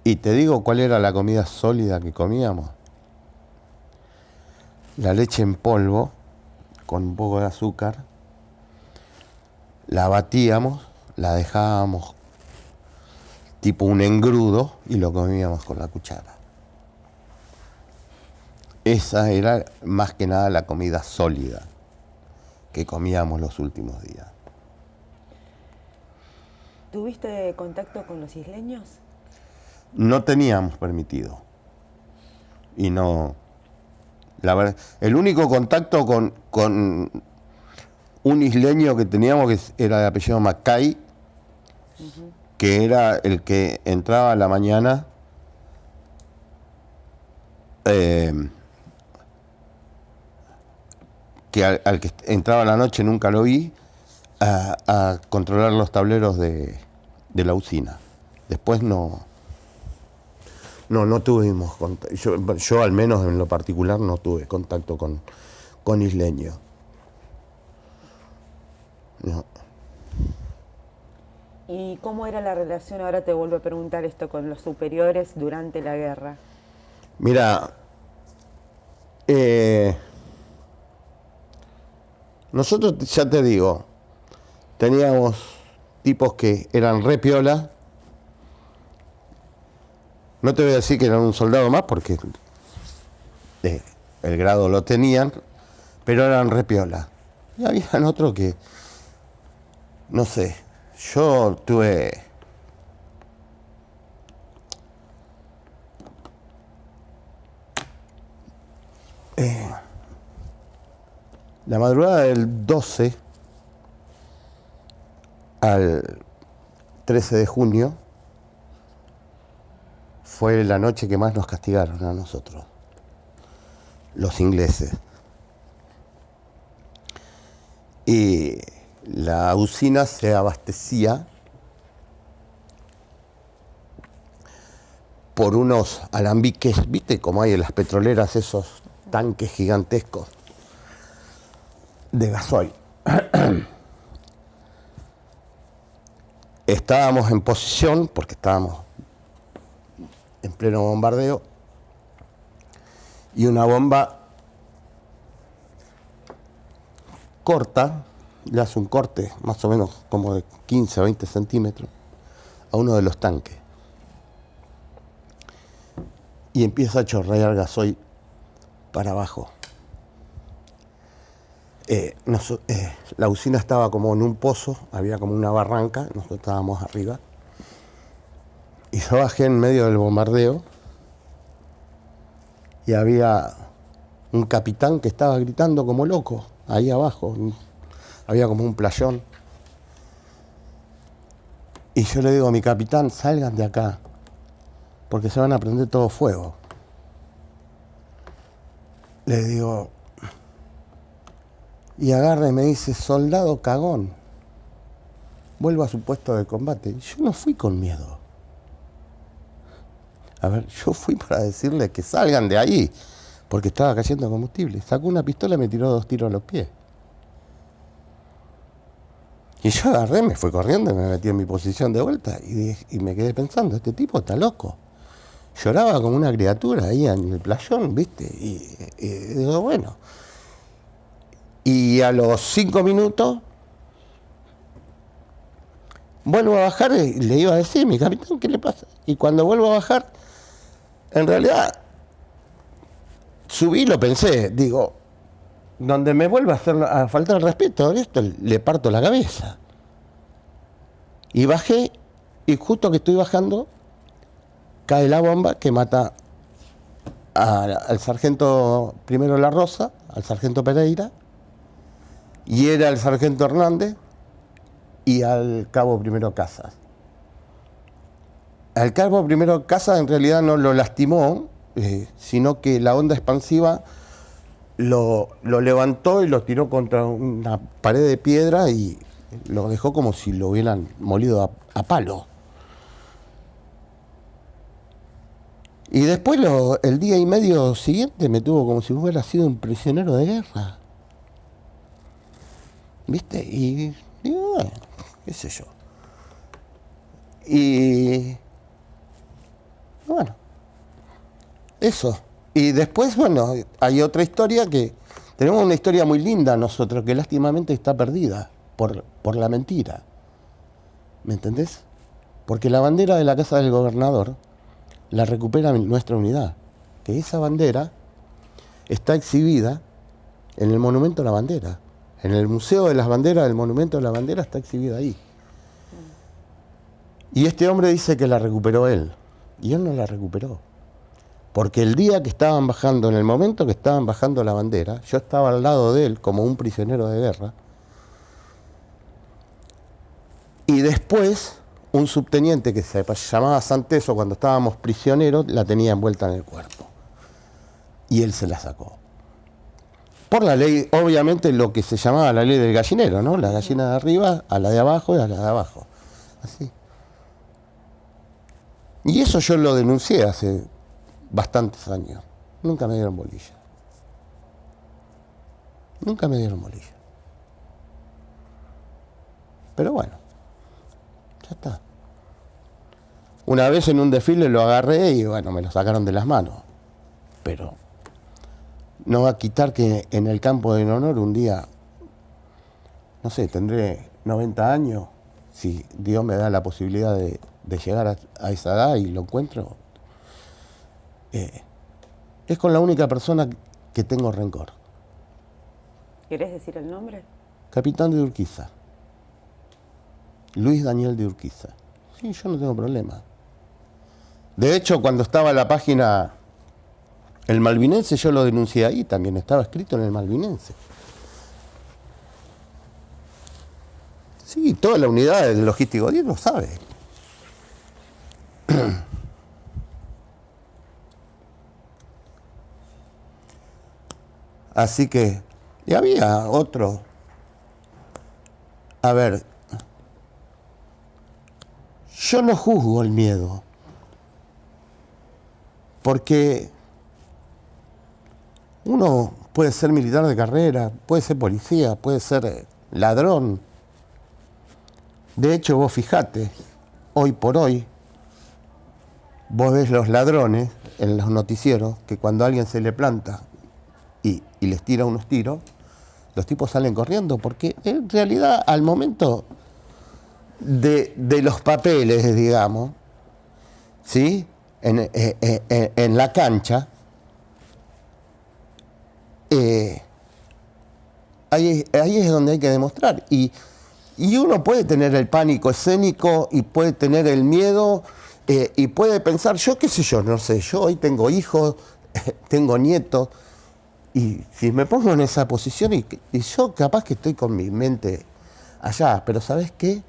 Speaker 1: Y te digo cuál era la comida sólida que comíamos. La leche en polvo con un poco de azúcar, la batíamos, la dejábamos tipo un engrudo y lo comíamos con la cuchara. Esa era más que nada la comida sólida que comíamos los últimos días.
Speaker 2: ¿Tuviste contacto con los isleños?
Speaker 1: No teníamos permitido. Y no... La verdad, el único contacto con un isleño que teníamos, que era de apellido Mackay, que era el que entraba a la mañana que al que entraba a la noche nunca lo vi, a controlar los tableros de la usina. Después no tuvimos contacto. Yo al menos en lo particular no tuve contacto con isleños. No.
Speaker 2: ¿Y cómo era la relación, ahora te vuelvo a preguntar esto, con los superiores durante la guerra?
Speaker 1: Mira, nosotros, ya te digo, teníamos tipos que eran re piola. No te voy a decir que eran un soldado más porque el grado lo tenían, pero eran re piola. Y habían otros que, no sé, yo tuve... la madrugada del 12 al 13 de junio fue la noche que más nos castigaron a nosotros, los ingleses. Y la usina se abastecía por unos alambiques, ¿viste? Como hay en las petroleras, esos tanques gigantescos de gasoil. Estábamos en posición, porque estábamos en pleno bombardeo, y una bomba corta, le hace un corte más o menos como de 15 o 20 centímetros a uno de los tanques. Y empieza a chorrear gasoil para abajo. La usina estaba como en un pozo, había como una barranca, nosotros estábamos arriba. Y yo bajé en medio del bombardeo y había un capitán que estaba gritando como loco, ahí abajo. Había como un playón. Y yo le digo a mi capitán, salgan de acá, porque se van a prender todo fuego. Le digo, y agarra y me dice, soldado cagón, vuelva a su puesto de combate. Y yo no fui con miedo. A ver, yo fui para decirle que salgan de ahí, porque estaba cayendo combustible. Sacó una pistola y me tiró 2 tiros a los pies. Y yo agarré, me fui corriendo, me metí en mi posición de vuelta y me quedé pensando, este tipo está loco. lloraba como una criatura ahí en el playón, ¿viste? Y digo, bueno. Y a los 5 minutos vuelvo a bajar y le iba a decir, mi capitán, ¿qué le pasa? Y cuando vuelvo a bajar, en realidad, subí y lo pensé, digo, donde me vuelva a faltar el respeto, esto le parto la cabeza. Y bajé, y justo que estoy bajando, cae la bomba que mata al sargento primero La Rosa, al sargento Pereira, y era el sargento Hernández y al cabo primero Casas. Al cabo primero Casas en realidad no lo lastimó, sino que la onda expansiva lo levantó y lo tiró contra una pared de piedra y lo dejó como si lo hubieran molido a palo. Y después el día y medio siguiente me tuvo como si hubiera sido un prisionero de guerra. ¿Viste? Y digo, bueno, qué sé yo. Y bueno, eso. Y después, bueno, hay otra historia que... Tenemos una historia muy linda nosotros, que lástimamente está perdida por la mentira. ¿Me entendés? Porque la bandera de la casa del gobernador la recupera nuestra unidad. Que esa bandera está exhibida en el Monumento a la Bandera. En el Museo de las Banderas del Monumento a la Bandera está exhibida ahí. Y este hombre dice que la recuperó él. Y él no la recuperó. Porque el día que estaban bajando, en el momento que estaban bajando la bandera, yo estaba al lado de él como un prisionero de guerra. Y después, un subteniente que se llamaba Santeso, cuando estábamos prisioneros, la tenía envuelta en el cuerpo. Y él se la sacó. Por la ley, obviamente, lo que se llamaba la ley del gallinero, ¿no? La gallina de arriba, a la de abajo y a la de abajo. Así. Y eso yo lo denuncié hace bastantes años. Nunca me dieron bolilla. Nunca me dieron bolilla. Pero bueno, ya está. Una vez en un desfile lo agarré y bueno, me lo sacaron de las manos. Pero no va a quitar que en el campo del honor un día, no sé, tendré 90 años, si Dios me da la posibilidad de llegar a esa edad y lo encuentro. Es con la única persona que tengo rencor.
Speaker 2: ¿Querés decir el nombre?
Speaker 1: Capitán de Urquiza. Luis Daniel de Urquiza. Sí, yo no tengo problema. De hecho, cuando estaba la página El Malvinense, yo lo denuncié ahí también, estaba escrito en El Malvinense. Sí, toda la unidad del logístico 10 lo sabe. Así que, y había otro. A ver, yo no juzgo el miedo, porque uno puede ser militar de carrera, puede ser policía, puede ser ladrón. De hecho, vos fijate, hoy por hoy, vos ves los ladrones en los noticieros, que cuando alguien se le planta y les tira unos tiros, los tipos salen corriendo, porque en realidad al momento de los papeles, digamos, ¿sí? En la cancha, ahí es donde hay que demostrar. Y uno puede tener el pánico escénico y puede tener el miedo y puede pensar, yo qué sé yo, no sé, yo hoy tengo hijos, tengo nietos, y si me pongo en esa posición y yo capaz que estoy con mi mente allá, pero ¿sabés qué?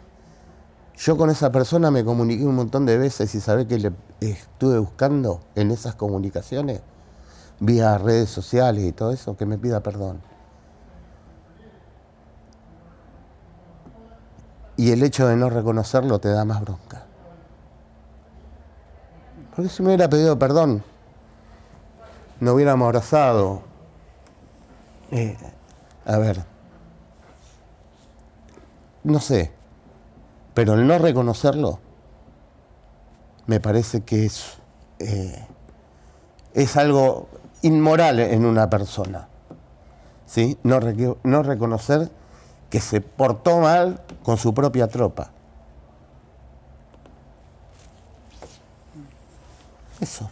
Speaker 1: Yo con esa persona me comuniqué un montón de veces y ¿sabés qué le estuve buscando en esas comunicaciones? Vía redes sociales y todo eso, que me pida perdón. Y el hecho de no reconocerlo te da más bronca. Porque si me hubiera pedido perdón, nos hubiéramos abrazado. A ver, no sé, pero el no reconocerlo me parece que es es algo inmoral en una persona, ¿sí? No reconocer que se portó mal con su propia tropa. Eso.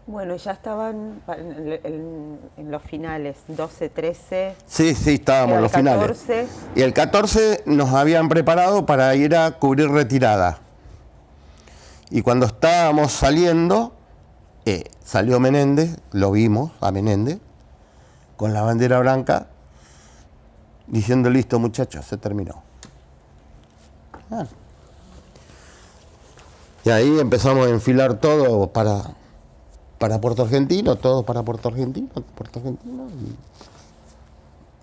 Speaker 2: Bueno, ya estaban en los finales, 12, 13.
Speaker 1: Sí, estábamos en los finales.
Speaker 2: 14.
Speaker 1: Y el 14 nos habían preparado para ir a cubrir retirada. Y cuando estábamos saliendo, salió Menéndez, lo vimos a Menéndez, con la bandera blanca, diciendo, listo muchachos, se terminó. Bueno. Y ahí empezamos a enfilar todo para Puerto Argentino, todo para Puerto Argentino.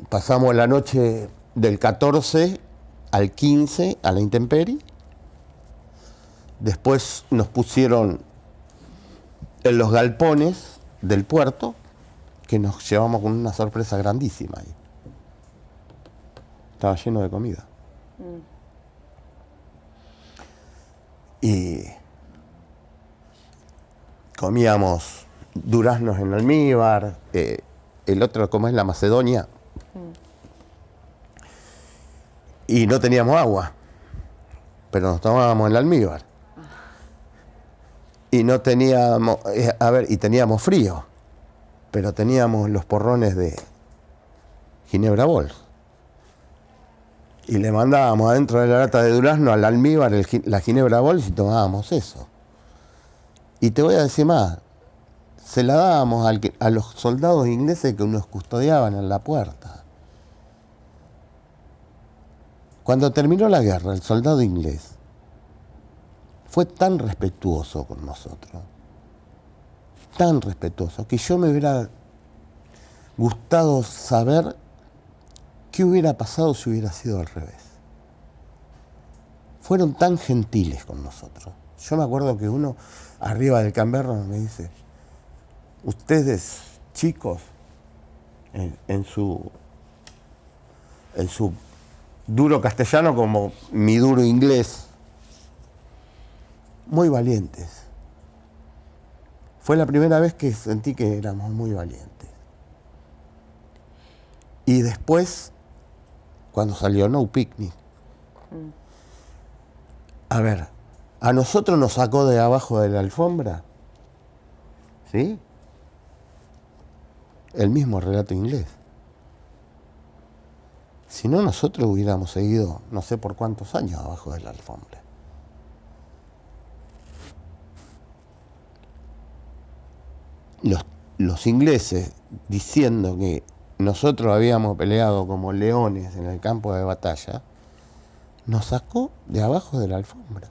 Speaker 1: Y pasamos la noche del 14 al 15 a la intemperie. Después nos pusieron en los galpones del puerto, que nos llevamos con una sorpresa grandísima ahí. Estaba lleno de comida. Y comíamos duraznos en almíbar, el otro, como es la Macedonia, y no teníamos agua, pero nos tomábamos el almíbar. Y no teníamos, y teníamos frío, pero teníamos los porrones de Ginebra Bols. Y le mandábamos adentro de la lata de durazno al almíbar la Ginebra Bols y tomábamos eso. Y te voy a decir más, se la dábamos a los soldados ingleses que nos custodiaban en la puerta. Cuando terminó la guerra, el soldado inglés fue tan respetuoso con nosotros, tan respetuoso, que yo me hubiera gustado saber qué hubiera pasado si hubiera sido al revés. Fueron tan gentiles con nosotros. Yo me acuerdo que uno, arriba del Canberra, me dice, ustedes, chicos, en su duro castellano como mi duro inglés, muy valientes. Fue la primera vez que sentí que éramos muy valientes. Y después, cuando salió No Picnic, a ver, a nosotros nos sacó de abajo de la alfombra, ¿sí? El mismo relato inglés. Si no, nosotros hubiéramos seguido no sé por cuántos años abajo de la alfombra. Los ingleses diciendo que nosotros habíamos peleado como leones en el campo de batalla, nos sacó de abajo de la alfombra.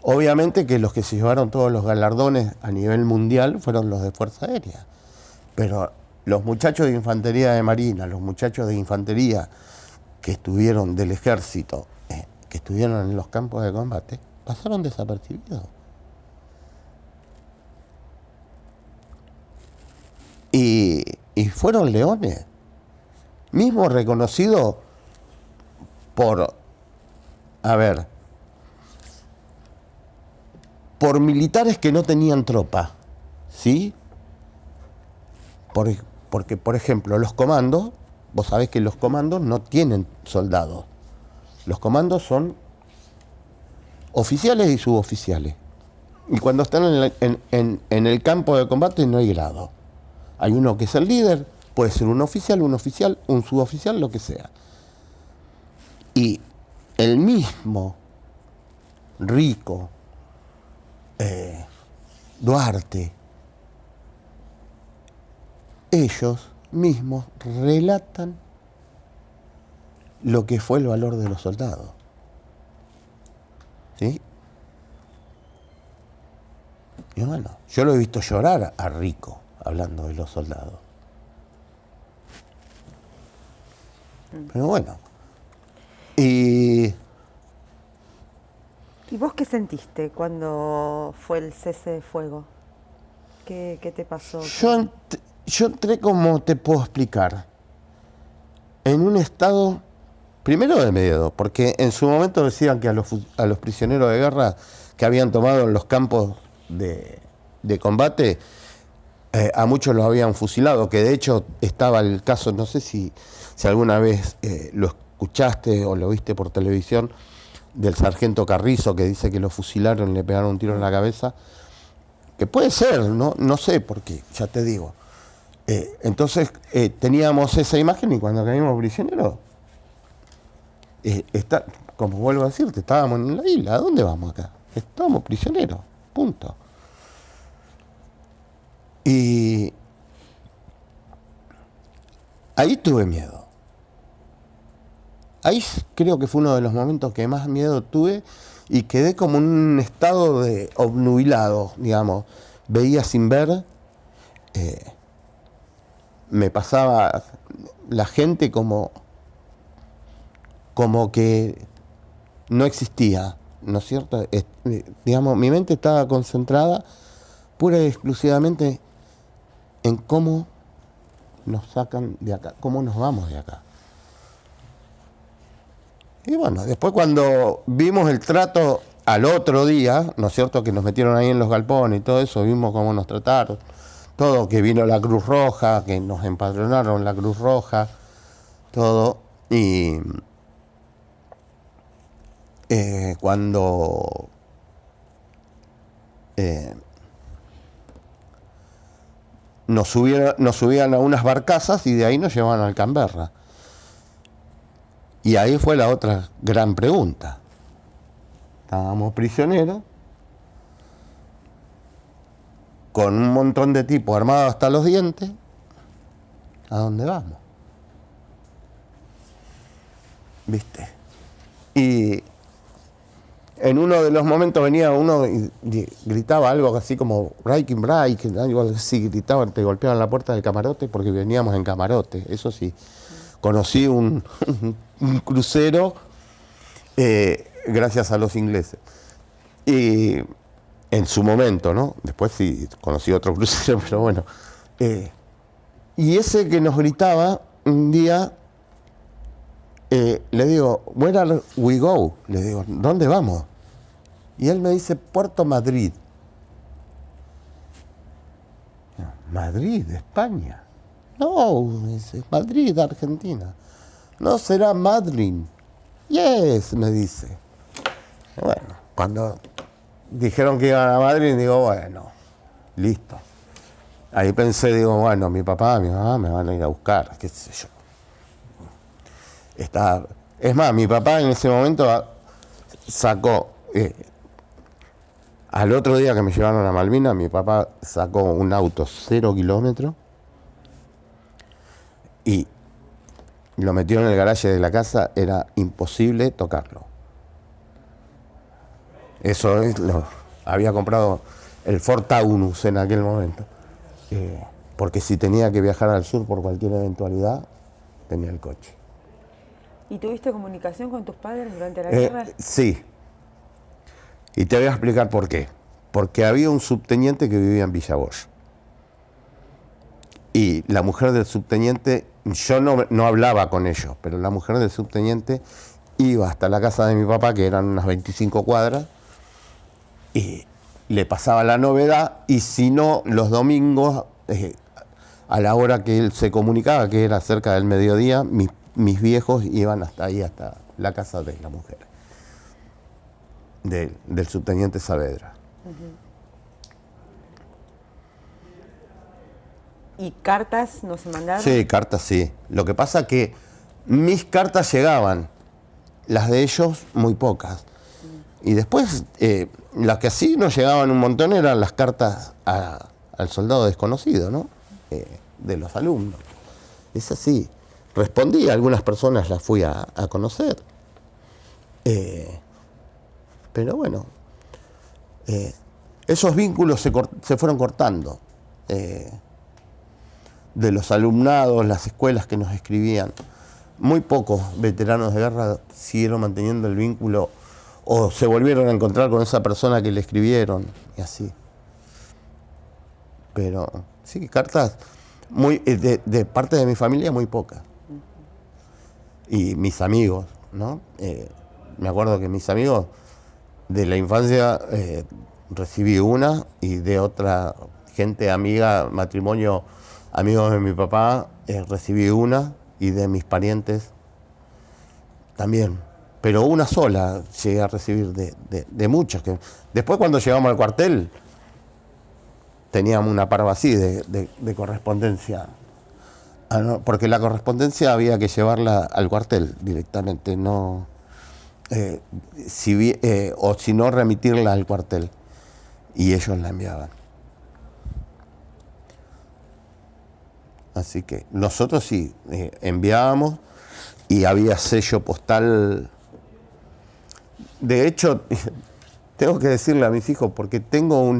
Speaker 1: Obviamente que los que se llevaron todos los galardones a nivel mundial fueron los de Fuerza Aérea, pero los muchachos de infantería de marina, los muchachos de infantería que estuvieron del ejército, que estuvieron en los campos de combate, pasaron desapercibidos. Y fueron leones, mismo reconocido por militares que no tenían tropa, ¿sí? Porque, por ejemplo, los comandos, vos sabés que los comandos no tienen soldados. Los comandos son oficiales y suboficiales. Y cuando están en el campo de combate no hay grado. Hay uno que es el líder, puede ser un oficial, un suboficial, lo que sea. Y el mismo Rico, Duarte, ellos mismos relatan lo que fue el valor de los soldados. ¿Sí? Y bueno, yo lo he visto llorar a Rico hablando de los soldados. Pero bueno. ¿Y
Speaker 2: vos qué sentiste cuando fue el cese de fuego? ¿Qué te pasó?
Speaker 1: Yo entré, como te puedo explicar, en un estado, primero de miedo, porque en su momento decían que a los prisioneros de guerra que habían tomado en los campos de combate, a muchos los habían fusilado, que de hecho estaba el caso, no sé si alguna vez lo escuchaste o lo viste por televisión, del sargento Carrizo, que dice que lo fusilaron y le pegaron un tiro en la cabeza, que puede ser, no sé por qué, ya te digo. Entonces teníamos esa imagen y cuando caímos prisioneros, como vuelvo a decirte, estábamos en la isla. ¿A dónde vamos acá? Estábamos prisioneros, punto. Y ahí tuve miedo. Ahí creo que fue uno de los momentos que más miedo tuve y quedé como en un estado de obnubilado, digamos. Veía sin ver, me pasaba la gente como que no existía, ¿no es cierto? Digamos, mi mente estaba concentrada pura y exclusivamente en cómo nos sacan de acá, cómo nos vamos de acá. Y bueno, después cuando vimos el trato al otro día, ¿no es cierto?, que nos metieron ahí en los galpones y todo eso, vimos cómo nos trataron, todo, que vino la Cruz Roja, que nos empadronaron la Cruz Roja, todo, y cuando nos subían a unas barcazas y de ahí nos llevaban al Canberra. Y ahí fue la otra gran pregunta. Estábamos prisioneros, con un montón de tipos armados hasta los dientes. ¿A dónde vamos? ¿Viste? Y en uno de los momentos venía uno y gritaba algo así como breaking break, algo así, gritaban, te golpeaban la puerta del camarote porque veníamos en camarote, eso sí. Conocí un crucero gracias a los ingleses. Y en su momento, ¿no? Después sí conocí otro crucero, pero bueno. Y ese que nos gritaba un día, le digo, where are we go? Le digo, ¿dónde vamos? Y él me dice, Puerto Madrid. Madrid, España. No, me dice, Madrid, Argentina. No, será Madrid. Yes, me dice. Bueno, cuando dijeron que iban a Madrid, digo, bueno, listo. Ahí pensé, digo, bueno, mi papá, mi mamá me van a ir a buscar, qué sé yo. Es más, mi papá en ese momento sacó, al otro día que me llevaron a Malvinas, mi papá sacó un auto 0 kilómetros y lo metió en el garaje de la casa, era imposible tocarlo. Eso es había comprado el Ford Taunus en aquel momento, porque si tenía que viajar al sur por cualquier eventualidad, tenía el coche.
Speaker 2: ¿Y tuviste comunicación con tus padres durante la guerra?
Speaker 1: Sí. Y te voy a explicar por qué. Porque había un subteniente que vivía en Villa Bosch. Y la mujer del subteniente, yo no hablaba con ellos, pero la mujer del subteniente iba hasta la casa de mi papá, que eran unas 25 cuadras, y le pasaba la novedad, y si no, los domingos, a la hora que él se comunicaba, que era cerca del mediodía, mis viejos iban hasta ahí, hasta la casa de la mujer, del subteniente Saavedra.
Speaker 2: ¿Y cartas no se mandaron?
Speaker 1: Sí, cartas sí. Lo que pasa es que mis cartas llegaban, las de ellos muy pocas. Y después, las que sí nos llegaban un montón eran las cartas al soldado desconocido, ¿no? De los alumnos. Es así. Respondí, a algunas personas las fui a conocer. Pero bueno, esos vínculos se fueron cortando. De los alumnados, las escuelas que nos escribían. Muy pocos veteranos de guerra siguieron manteniendo el vínculo o se volvieron a encontrar con esa persona que le escribieron y así. Pero sí, cartas de parte de mi familia muy pocas. Y mis amigos, ¿no? Me acuerdo que mis amigos de la infancia recibí una y de otra gente amiga, matrimonio, amigos de mi papá, recibí una y de mis parientes también. Pero una sola llegué a recibir de muchos. Después cuando llegamos al cuartel teníamos una parva así de correspondencia. No, porque la correspondencia había que llevarla al cuartel directamente, no o si no remitirla al cuartel. Y ellos la enviaban. Así que nosotros sí, enviábamos y había sello postal. De hecho, tengo que decirle a mis hijos, porque tengo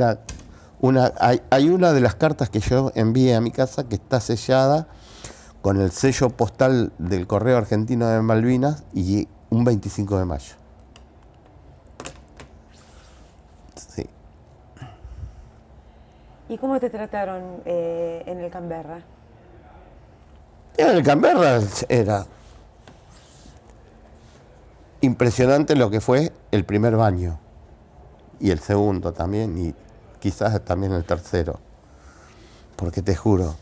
Speaker 1: hay una de las cartas que yo envié a mi casa que está sellada con el sello postal del Correo Argentino de Malvinas y un 25 de mayo. Sí.
Speaker 2: ¿Y cómo te trataron en el Canberra?
Speaker 1: En el Canberra era impresionante lo que fue el primer baño y el segundo también y quizás también el tercero, porque te juro,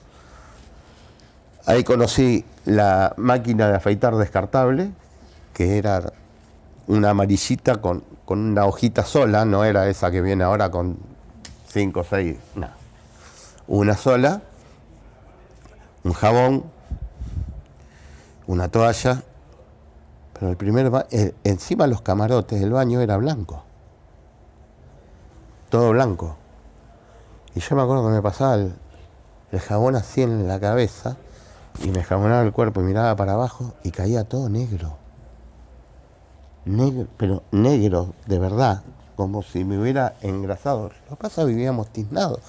Speaker 1: ahí conocí la máquina de afeitar descartable, que era una amarillita con una hojita sola, no era esa que viene ahora con 5 o 6, no, una sola, un jabón, una toalla. Pero el primer encima los camarotes del baño era blanco. Todo blanco. Y yo me acuerdo que me pasaba el jabón así en la cabeza y me jabonaba el cuerpo y miraba para abajo y caía todo negro. Negro, pero negro, de verdad, como si me hubiera engrasado. Lo que pasa, vivíamos tiznados.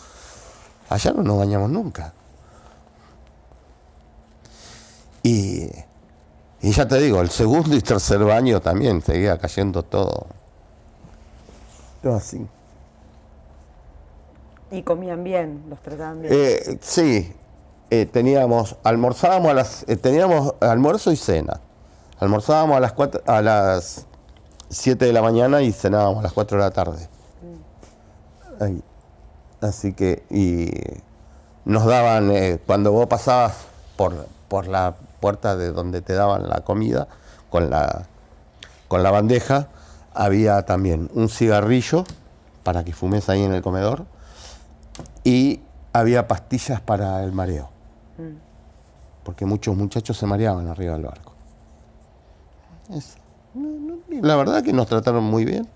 Speaker 1: Allá no nos bañamos nunca. Y ya te digo, el segundo y tercer baño también seguía cayendo todo así.
Speaker 2: ¿Y comían bien? ¿Los trataban bien?
Speaker 1: Sí, teníamos almuerzo y cena. Almorzábamos a las 7 de la mañana y cenábamos a las 4 de la tarde. Ahí. Así que, y nos daban, cuando vos pasabas por la puerta de donde te daban la comida, con la bandeja, había también un cigarrillo para que fumes ahí en el comedor y había pastillas para el mareo, porque muchos muchachos se mareaban arriba del barco. La verdad que nos trataron muy bien.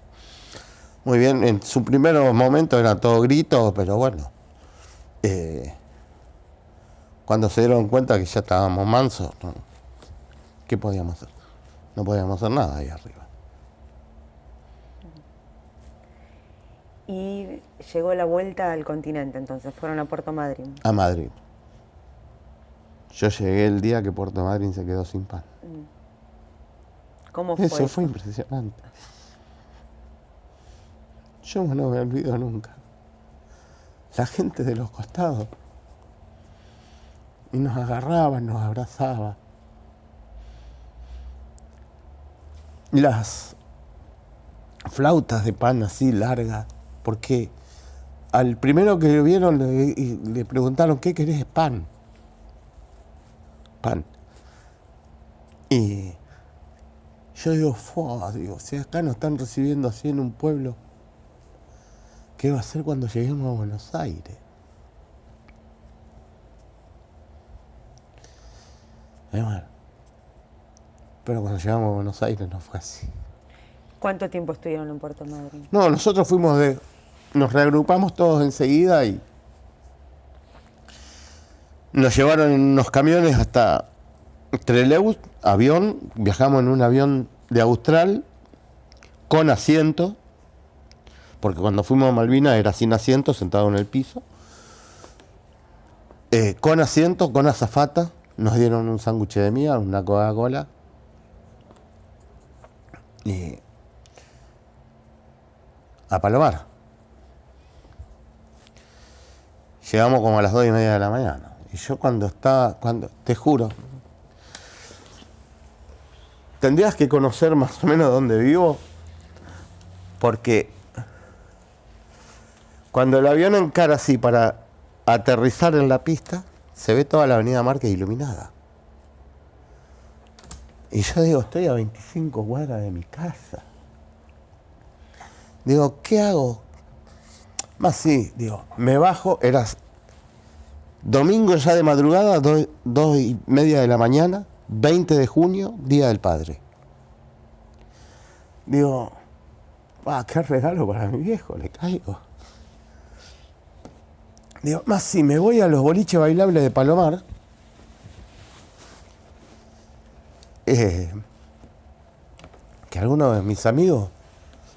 Speaker 1: Muy bien, en su primer momento era todo grito, pero bueno, cuando se dieron cuenta que ya estábamos mansos, ¿no? ¿Qué podíamos hacer? No podíamos hacer nada ahí arriba.
Speaker 2: Y llegó la vuelta al continente, entonces fueron a Puerto Madryn.
Speaker 1: A Madrid. Yo llegué el día que Puerto Madryn se quedó sin pan.
Speaker 2: ¿Cómo fue?
Speaker 1: Eso fue impresionante. Yo no me olvido nunca. La gente de los costados. Y nos agarraba, nos abrazaba. Las flautas de pan así largas, porque al primero que vieron le preguntaron, ¿qué querés? Pan. Pan. Y yo digo, si acá nos están recibiendo así en un pueblo, ¿qué va a hacer cuando lleguemos a Buenos Aires? Bueno, pero cuando llegamos a Buenos Aires no fue así.
Speaker 2: ¿Cuánto tiempo estuvieron en Puerto Madryn?
Speaker 1: No, nosotros nos reagrupamos todos enseguida y nos llevaron en unos camiones hasta Trelew, avión, viajamos en un avión de Austral con asiento, porque cuando fuimos a Malvinas era sin asiento, sentado en el piso, con asiento, con azafata, nos dieron un sándwich de miga, una Coca-Cola y a Palomar. Llegamos como a las 2:30 de la mañana. Y yo te juro, tendrías que conocer más o menos dónde vivo, porque Cuando el avión encara así para aterrizar en la pista, se ve toda la avenida Márquez iluminada. Y yo digo, estoy a 25 cuadras de mi casa. Digo, ¿qué hago? Más sí, digo, me bajo, era domingo ya de madrugada, 2:30 de la mañana, 20 de junio, Día del Padre. Digo, qué regalo para mi viejo, le caigo. Digo, más si me voy a los boliches bailables de Palomar, que algunos de mis amigos,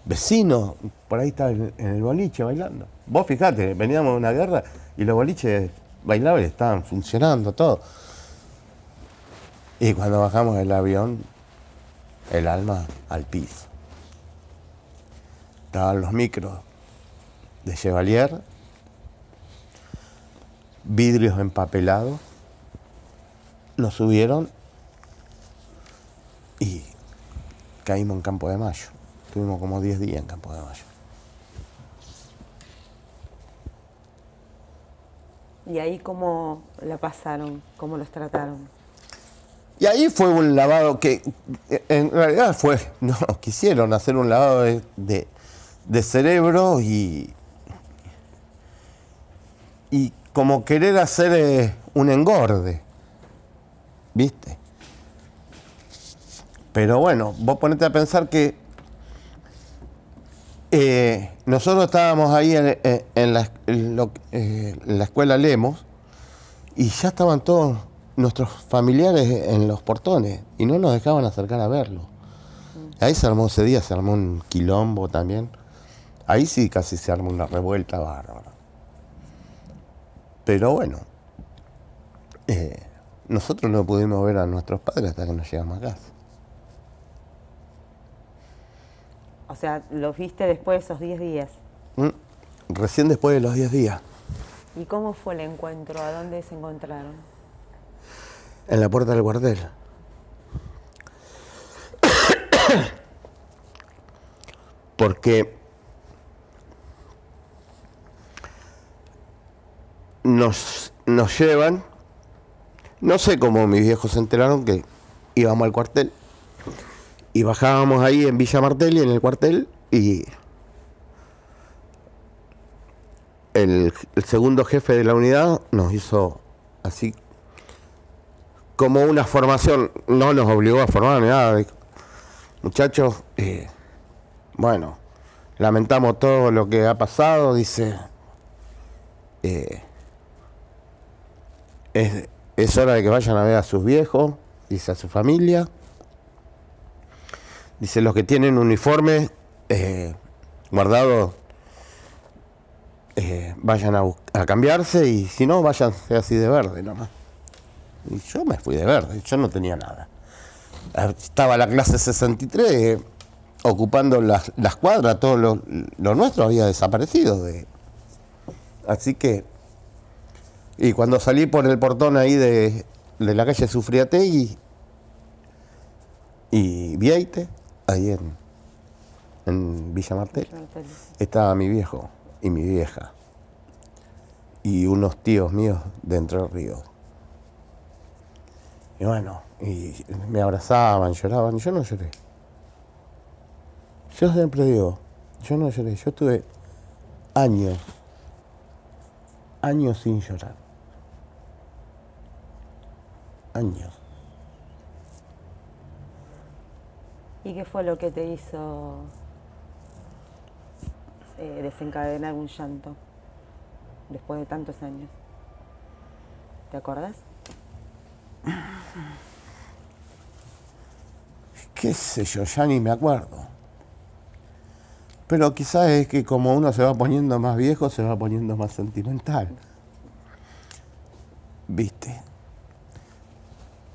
Speaker 1: vecinos, por ahí estaban en el boliche bailando. Vos fijate, veníamos de una guerra y los boliches bailables estaban funcionando, todo. Y cuando bajamos del avión, el alma al piso. Estaban los micros de Chevalier, vidrios empapelados, nos subieron y caímos en Campo de Mayo. Estuvimos como 10 días en Campo de Mayo.
Speaker 2: ¿Y ahí cómo la pasaron? ¿Cómo los trataron?
Speaker 1: Y ahí fue un lavado que, en realidad no, quisieron hacer un lavado de cerebro y como querer hacer un engorde, ¿viste? Pero bueno, vos ponete a pensar que nosotros estábamos ahí en la escuela Lemos y ya estaban todos nuestros familiares en los portones y no nos dejaban acercar a verlo. Ahí ese día se armó un quilombo también. Ahí sí casi se armó una revuelta bárbara. Pero bueno, nosotros no pudimos ver a nuestros padres hasta que nos llegamos a casa.
Speaker 2: O sea, los viste después de esos 10 días.
Speaker 1: Recién después de los 10 días.
Speaker 2: ¿Y cómo fue el encuentro? ¿A dónde se encontraron?
Speaker 1: En la puerta del cuartel. Porque nos llevan, no sé cómo mis viejos se enteraron que íbamos al cuartel. Y bajábamos ahí en Villa Martelli, en el cuartel, y el segundo jefe de la unidad nos hizo así como una formación, no nos obligó a formar ni nada. Dijo, muchachos, bueno, lamentamos todo lo que ha pasado, dice, es hora de que vayan a ver a sus viejos, dice, a su familia. Dice, los que tienen uniforme guardado, vayan a cambiarse y si no, váyanse así de verde nomás. Y yo me fui de verde, yo no tenía nada. Estaba la clase 63 ocupando las cuadras, todo lo nuestro había desaparecido. Así que, y cuando salí por el portón ahí de la calle Sufriategui y Vieite, ahí en Villa Martelli, estaba mi viejo y mi vieja y unos tíos míos de Entre Ríos. Y bueno, y me abrazaban, lloraban, y yo no lloré. Yo siempre digo, yo no lloré, yo estuve años sin llorar. Años.
Speaker 2: ¿Y qué fue lo que te hizo desencadenar un llanto después de tantos años? ¿Te acordás?
Speaker 1: Qué sé yo, ya ni me acuerdo. Pero quizás es que como uno se va poniendo más viejo, se va poniendo más sentimental. ¿Viste?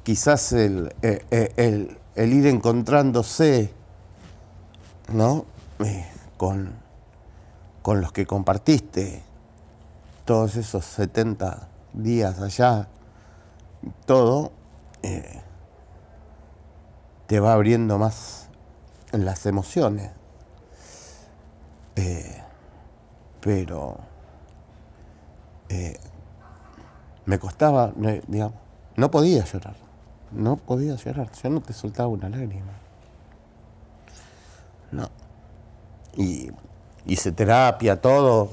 Speaker 1: Quizás el ir encontrándose, ¿no? Con los que compartiste todos esos 70 días allá, todo, te va abriendo más en las emociones. pero me costaba, digamos, no podía llorar, yo no te soltaba una lágrima, no. Y hice terapia, todo.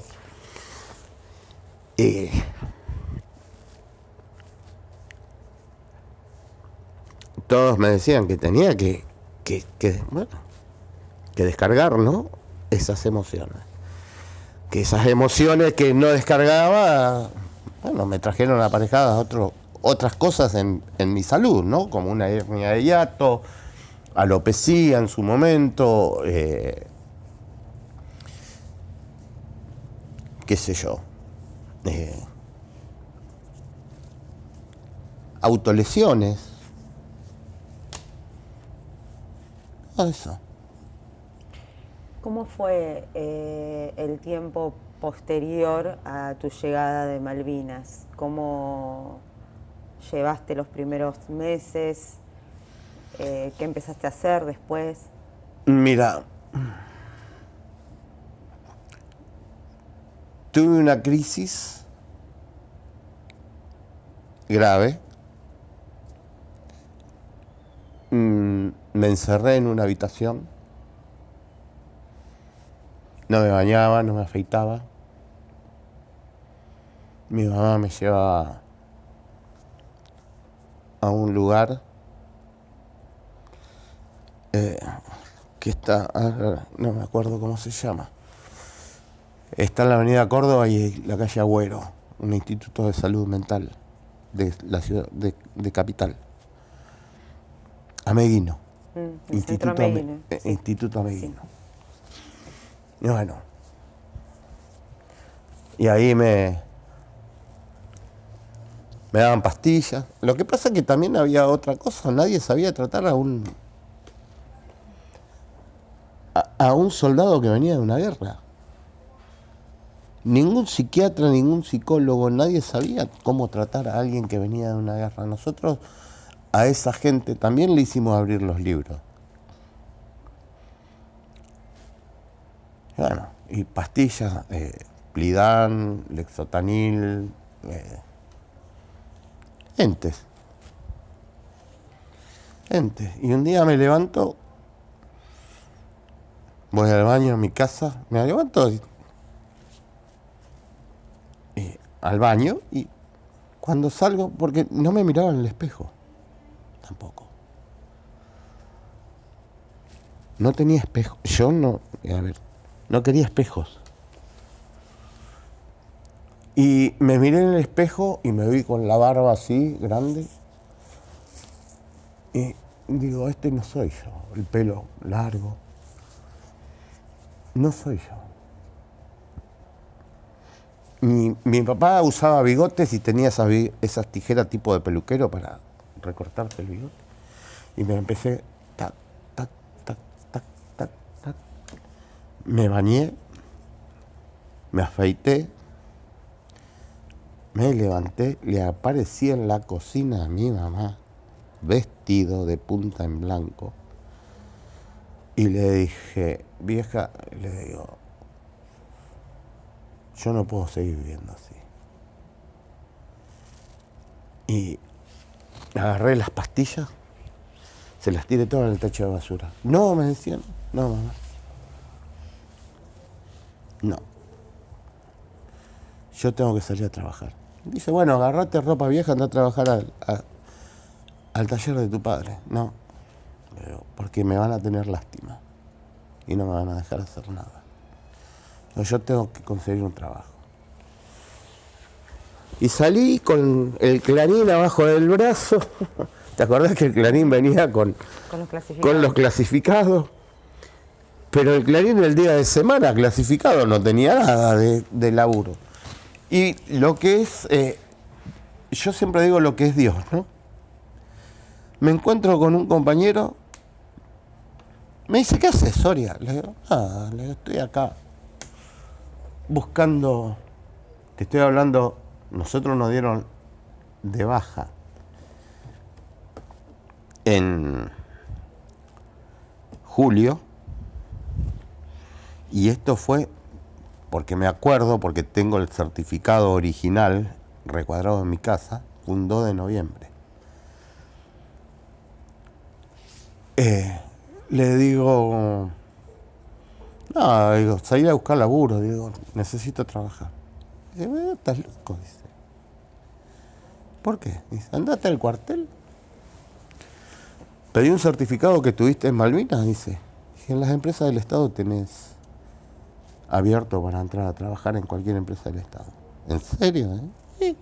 Speaker 1: Todos me decían que tenía bueno, que descargar, ¿no? Esas emociones. Que esas emociones que no descargaba, bueno, me trajeron aparejadas otras cosas en mi salud, ¿no? Como una hernia de hiato, alopecia en su momento, qué sé yo, autolesiones, todo eso.
Speaker 2: ¿Cómo fue el tiempo posterior a tu llegada de Malvinas? ¿Cómo llevaste los primeros meses? ¿Qué empezaste a hacer después?
Speaker 1: Mira, tuve una crisis grave. Me encerré en una habitación. No me bañaba, no me afeitaba. Mi mamá me llevaba a un lugar que está, no me acuerdo cómo se llama. Está en la avenida Córdoba y la calle Agüero, un instituto de salud mental de la ciudad de Capital. Ameguino.
Speaker 2: Instituto Ameguino.
Speaker 1: Instituto Ameguino. Sí. Y bueno. Y ahí me daban pastillas. Lo que pasa es que también había otra cosa. Nadie sabía tratar a un soldado que venía de una guerra. Ningún psiquiatra, ningún psicólogo, nadie sabía cómo tratar a alguien que venía de una guerra. Nosotros a esa gente también le hicimos abrir los libros. Bueno, y pastillas, Plidán, Lexotanil, entes. Y un día me levanto, voy al baño en mi casa, me levanto al baño y cuando salgo, porque no me miraba en el espejo, tampoco. No tenía espejo. Yo no quería espejos. Y me miré en el espejo y me vi con la barba así, grande. Y digo, este no soy yo. El pelo largo. No soy yo. Mi papá usaba bigotes y tenía esas tijeras tipo de peluquero para recortarse el bigote. Y me empecé, tac, tac, tac, tac, tac, tac. Me bañé, me afeité, me levanté, le aparecí en la cocina a mi mamá, vestido de punta en blanco. Y le dije, vieja, le digo, yo no puedo seguir viviendo así. Y agarré las pastillas, se las tiré todas en el tacho de basura. No, me decían, no, mamá. No. Yo tengo que salir a trabajar. Dice, bueno, agarrate ropa vieja, anda a trabajar al taller de tu padre. No, porque me van a tener lástima y no me van a dejar hacer nada. Yo tengo que conseguir un trabajo. Y salí con el Clarín abajo del brazo. ¿Te acordás que el Clarín venía con los clasificados? Pero el Clarín el día de semana clasificado no tenía nada de laburo. Y lo que es, yo siempre digo lo que es Dios, ¿no? Me encuentro con un compañero, me dice, ¿qué haces, Soria? Le digo, nada, estoy acá buscando, te estoy hablando, nosotros nos dieron de baja en julio y esto fue porque me acuerdo, porque tengo el certificado original recuadrado en mi casa, un 2 de noviembre. Le digo, no, digo, salí a buscar laburo, digo, necesito trabajar. Dice, estás loco, dice. ¿Por qué? Dice, andate al cuartel. Pedí un certificado que tuviste en Malvinas, dice. Dije, en las empresas del Estado tenés abierto para entrar a trabajar en cualquier empresa del Estado. ¿En serio? Sí.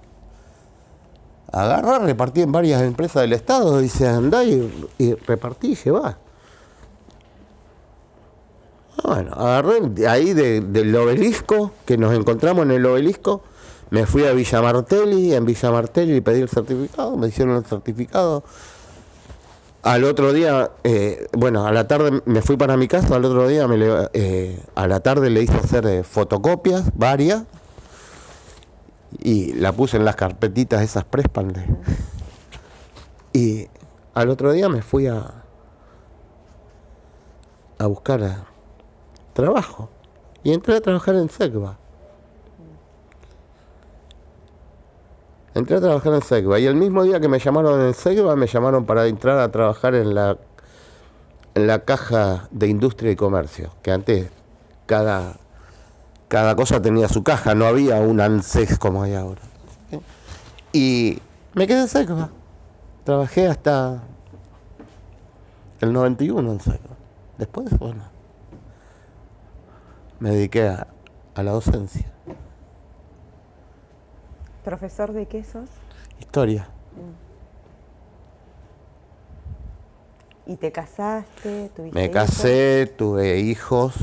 Speaker 1: Agarrá, repartí en varias empresas del Estado, dice, andá y repartí y llevá. Bueno, agarré ahí del obelisco, que nos encontramos en el obelisco, me fui a Villa Martelli, en Villa Martelli pedí el certificado, me hicieron el certificado. Al otro día, bueno, a la tarde me fui para mi casa, al otro día a la tarde le hice hacer fotocopias, varias, y la puse en las carpetitas esas Prespan. Y al otro día me fui a buscar trabajo. Y entré a trabajar en SECBA. Entré a trabajar en SECBA. Y el mismo día que me llamaron en SECBA, me llamaron para entrar a trabajar en la caja de industria y comercio. Que antes cada cosa tenía su caja, no había un ANSES como hay ahora. Y me quedé en SECBA. Trabajé hasta el 91 en SECBA. Después, bueno, me dediqué a la docencia.
Speaker 2: ¿Profesor de qué sos?
Speaker 1: Historia.
Speaker 2: ¿Y te casaste? ¿Tuviste
Speaker 1: Me casé, tuve hijos.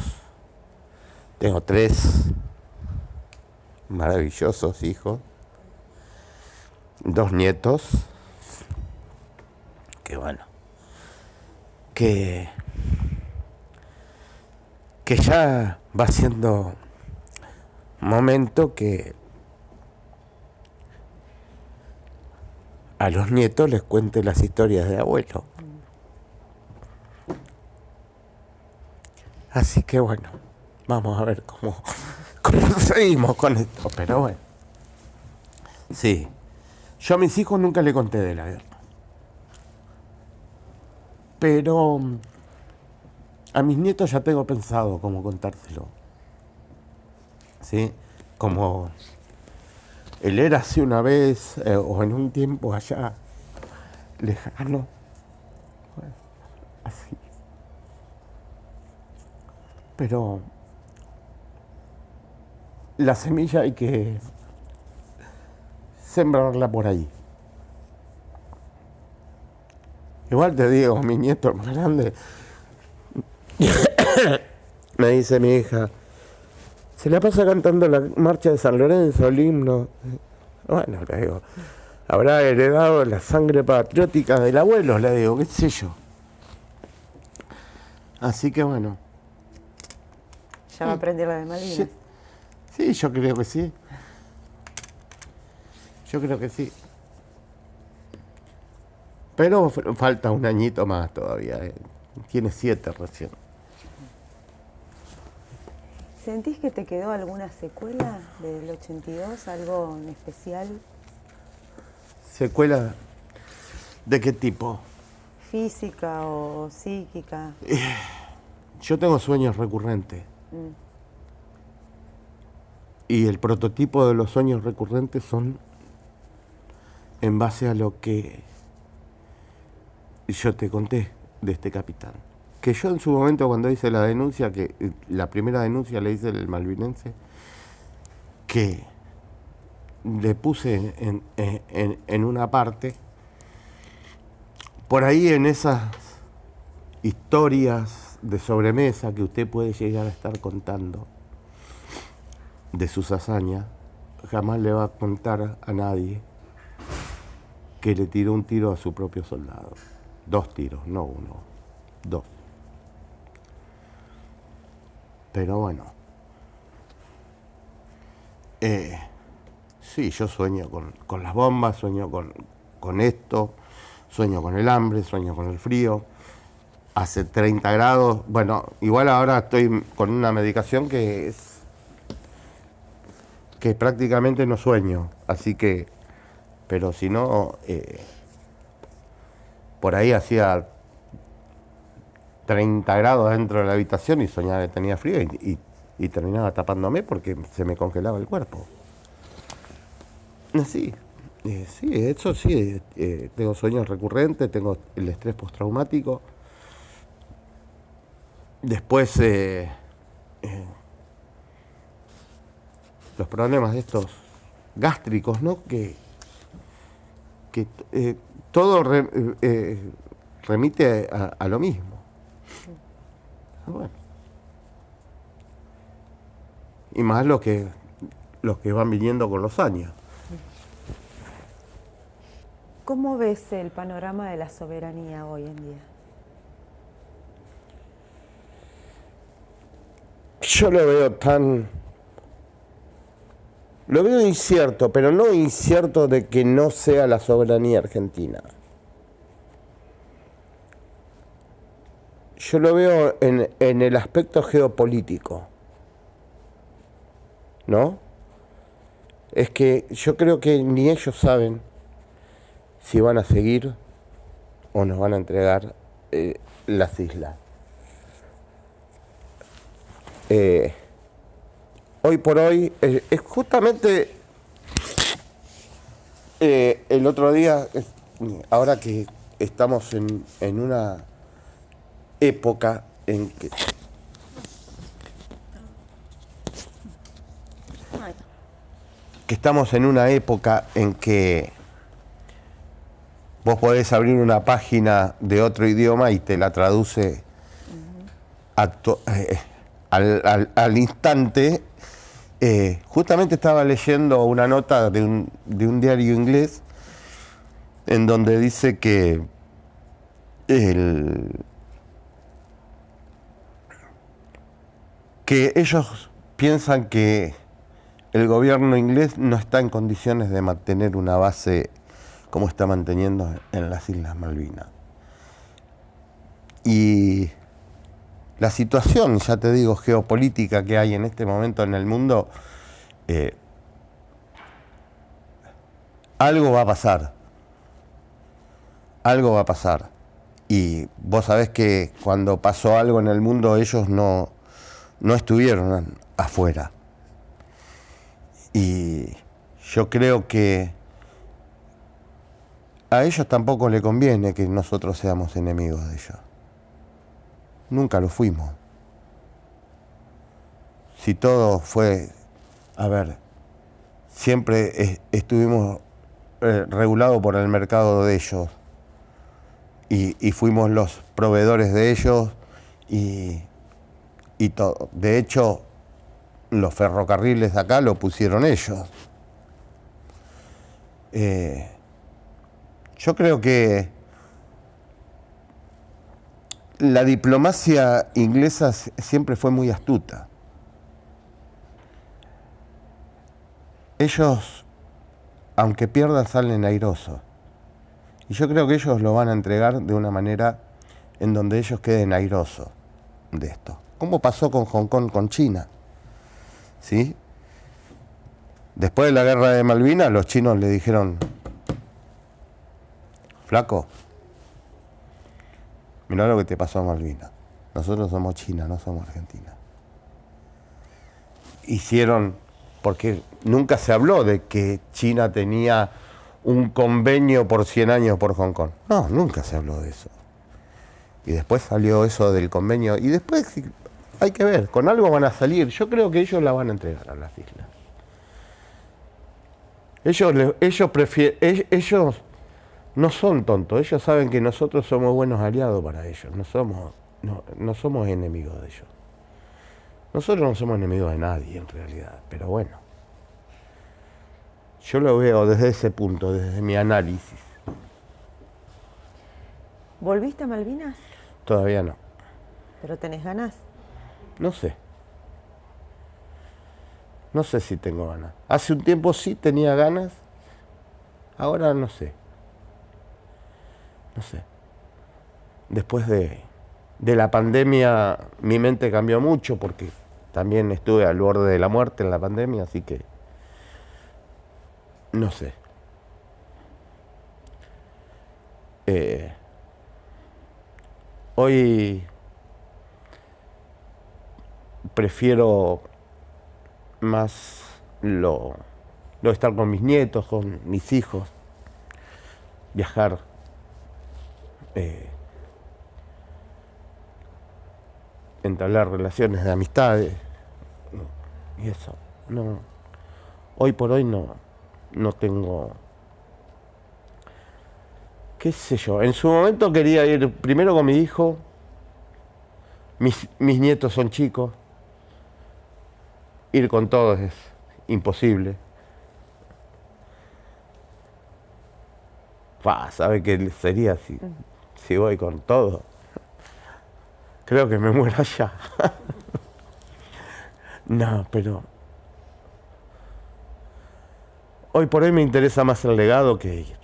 Speaker 1: Tengo 3 maravillosos hijos. 2 nietos. Que bueno. Que ya va siendo momento que a los nietos les cuente las historias de abuelo. Así que bueno, vamos a ver cómo seguimos con esto, pero bueno. Sí, yo a mis hijos nunca le conté de la guerra. Pero a mis nietos ya tengo pensado cómo contárselo. ¿Sí? Como el érase una vez, o en un tiempo allá lejano. Bueno, así. Pero la semilla hay que sembrarla por ahí. Igual te digo, mi nieto más grande, me dice mi hija, se la pasa cantando la marcha de San Lorenzo, el himno. Bueno, le digo, habrá heredado la sangre patriótica del abuelo, le digo, qué sé yo. Así que bueno.
Speaker 2: ¿Ya va a aprender la de Malvinas?
Speaker 1: Sí, yo creo que sí. Yo creo que sí. Pero falta un añito más todavía. Tiene 7 recién.
Speaker 2: ¿Sentís que te quedó alguna secuela del 82? ¿Algo en especial?
Speaker 1: ¿Secuela de qué tipo?
Speaker 2: ¿Física o psíquica?
Speaker 1: Yo tengo sueños recurrentes. Y el prototipo de los sueños recurrentes son en base a lo que yo te conté de este capitán. Que yo en su momento cuando hice la denuncia, que la primera denuncia le hice el malvinense, que le puse en una parte, por ahí en esas historias de sobremesa que usted puede llegar a estar contando de sus hazañas, jamás le va a contar a nadie que le tiró un tiro a su propio soldado. 2 tiros, no 1, 2. Pero bueno, sí, yo sueño con las bombas, sueño con esto, sueño con el hambre, sueño con el frío. Hace 30 grados, bueno, igual ahora estoy con una medicación que es que prácticamente no sueño, así que, pero si no, por ahí hacía 30 grados dentro de la habitación y soñaba que tenía frío y terminaba tapándome porque se me congelaba el cuerpo. Sí, sí, eso sí, tengo sueños recurrentes, tengo el estrés postraumático. Después, los problemas estos gástricos, ¿no? Que todo remite a lo mismo. Bueno. Y más los que van viniendo con los años.
Speaker 2: ¿Cómo ves el panorama de la soberanía hoy en día?
Speaker 1: Yo lo veo incierto, pero no incierto de que no sea la soberanía argentina. Yo lo veo en el aspecto geopolítico, ¿no? Es que yo creo que ni ellos saben si van a seguir o nos van a entregar las islas. Hoy por hoy, es justamente el otro día, ahora que estamos en una época en que estamos en una época en que vos podés abrir una página de otro idioma y te la traduce al instante. Justamente estaba leyendo una nota de un diario inglés en donde dice que ellos piensan que el gobierno inglés no está en condiciones de mantener una base como está manteniendo en las Islas Malvinas. Y la situación, ya te digo, geopolítica que hay en este momento en el mundo, algo va a pasar. Algo va a pasar. Y vos sabés que cuando pasó algo en el mundo, ellos no estuvieron afuera. Y yo creo que a ellos tampoco les conviene que nosotros seamos enemigos de ellos. Nunca lo fuimos. Si todo fue, a ver, siempre estuvimos regulados por el mercado de ellos y fuimos los proveedores de ellos y todo. De hecho, los ferrocarriles de acá lo pusieron ellos. Yo creo que la diplomacia inglesa siempre fue muy astuta. Ellos, aunque pierdan, salen airosos. Y yo creo que ellos lo van a entregar de una manera en donde ellos queden airosos de esto. Como pasó con Hong Kong, con China. ¿Sí? Después de la guerra de Malvinas, los chinos le dijeron: flaco, mirá lo que te pasó a Malvinas. Nosotros somos China, no somos Argentina. Hicieron, porque nunca se habló de que China tenía un convenio por 100 años por Hong Kong. No, nunca se habló de eso. Y después salió eso del convenio. Y después hay que ver, con algo van a salir. Yo creo que ellos la van a entregar a las islas. Ellos no son tontos, ellos saben que nosotros somos buenos aliados para ellos, no somos enemigos de ellos. Nosotros no somos enemigos de nadie en realidad, pero bueno. Yo lo veo desde ese punto, desde mi análisis.
Speaker 2: ¿Volviste a Malvinas?
Speaker 1: Todavía no.
Speaker 2: ¿Pero tenés ganas?
Speaker 1: No sé. No sé si tengo ganas. Hace un tiempo sí tenía ganas, ahora no sé. No sé. Después de la pandemia mi mente cambió mucho porque también estuve al borde de la muerte en la pandemia, así que no sé. Hoy prefiero más lo estar con mis nietos, con mis hijos, viajar, entablar relaciones de amistades y eso. No, hoy por hoy no tengo, qué sé yo. En su momento quería ir primero con mi hijo, mis nietos son chicos, ir con todos es imposible. ¿Sabe qué sería si voy con todo? Creo que me muero allá. No, pero hoy por hoy me interesa más el legado que ir.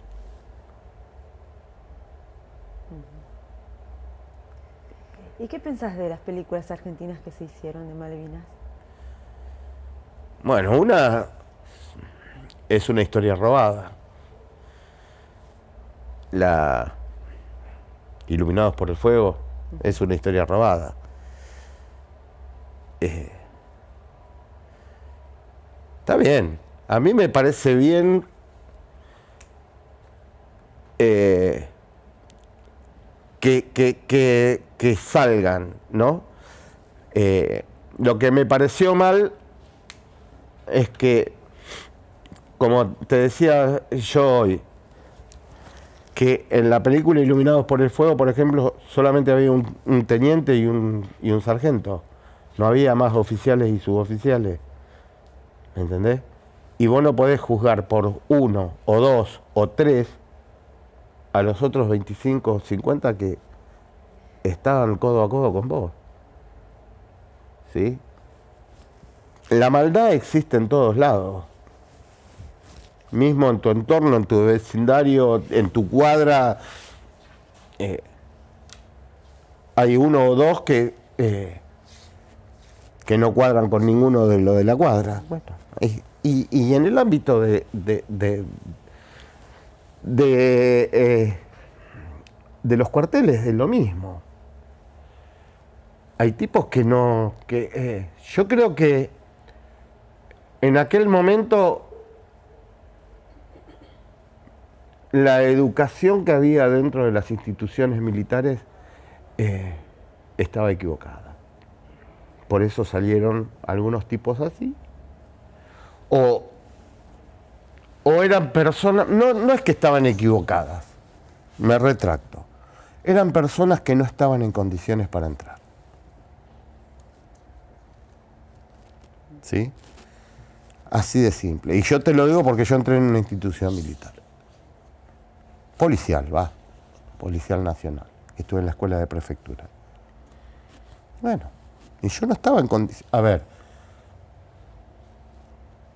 Speaker 2: ¿Y qué pensás de las películas argentinas que se hicieron de Malvinas?
Speaker 1: Bueno, una es una historia robada. La Iluminados por el Fuego es una historia robada. Está bien. A mí me parece bien que salgan, ¿no? Lo que me pareció mal es que, como te decía yo hoy, que en la película Iluminados por el Fuego, por ejemplo, solamente había un teniente y un sargento. No había más oficiales y suboficiales. ¿Me entendés? Y vos no podés juzgar por 1 o 2 o 3 a los otros 25 o 50 que estaban codo a codo con vos. ¿Sí? La maldad existe en todos lados. Mismo en tu entorno, en tu vecindario, en tu cuadra, hay 1 o 2 que no cuadran con ninguno de lo de la cuadra. Bueno, y en el ámbito de los cuarteles es lo mismo. Hay tipos que no, yo creo que en aquel momento la educación que había dentro de las instituciones militares estaba equivocada. Por eso salieron algunos tipos así. O eran personas, no es que estaban equivocadas, me retracto. Eran personas que no estaban en condiciones para entrar. ¿Sí? Así de simple. Y yo te lo digo porque yo entré en una institución militar. Policial nacional. Estuve en la escuela de prefectura. Bueno, y yo no estaba en condiciones. A ver,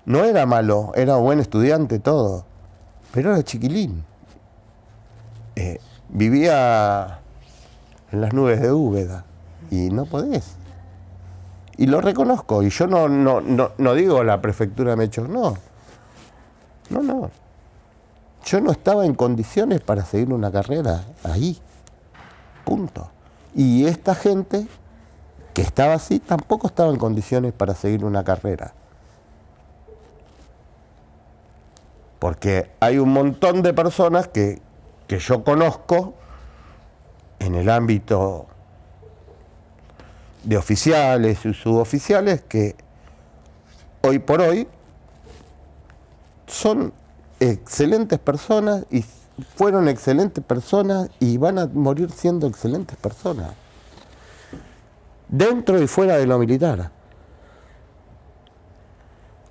Speaker 1: no era malo, era buen estudiante, todo, pero era chiquilín. Vivía en las nubes de Úbeda y no podés. Y lo reconozco, y yo no digo la prefectura me echó, no. Yo no estaba en condiciones para seguir una carrera ahí, punto. Y esta gente que estaba así tampoco estaba en condiciones para seguir una carrera. Porque hay un montón de personas que yo conozco en el ámbito de oficiales y suboficiales que hoy por hoy son excelentes personas y fueron excelentes personas y van a morir siendo excelentes personas. Dentro y fuera de lo militar.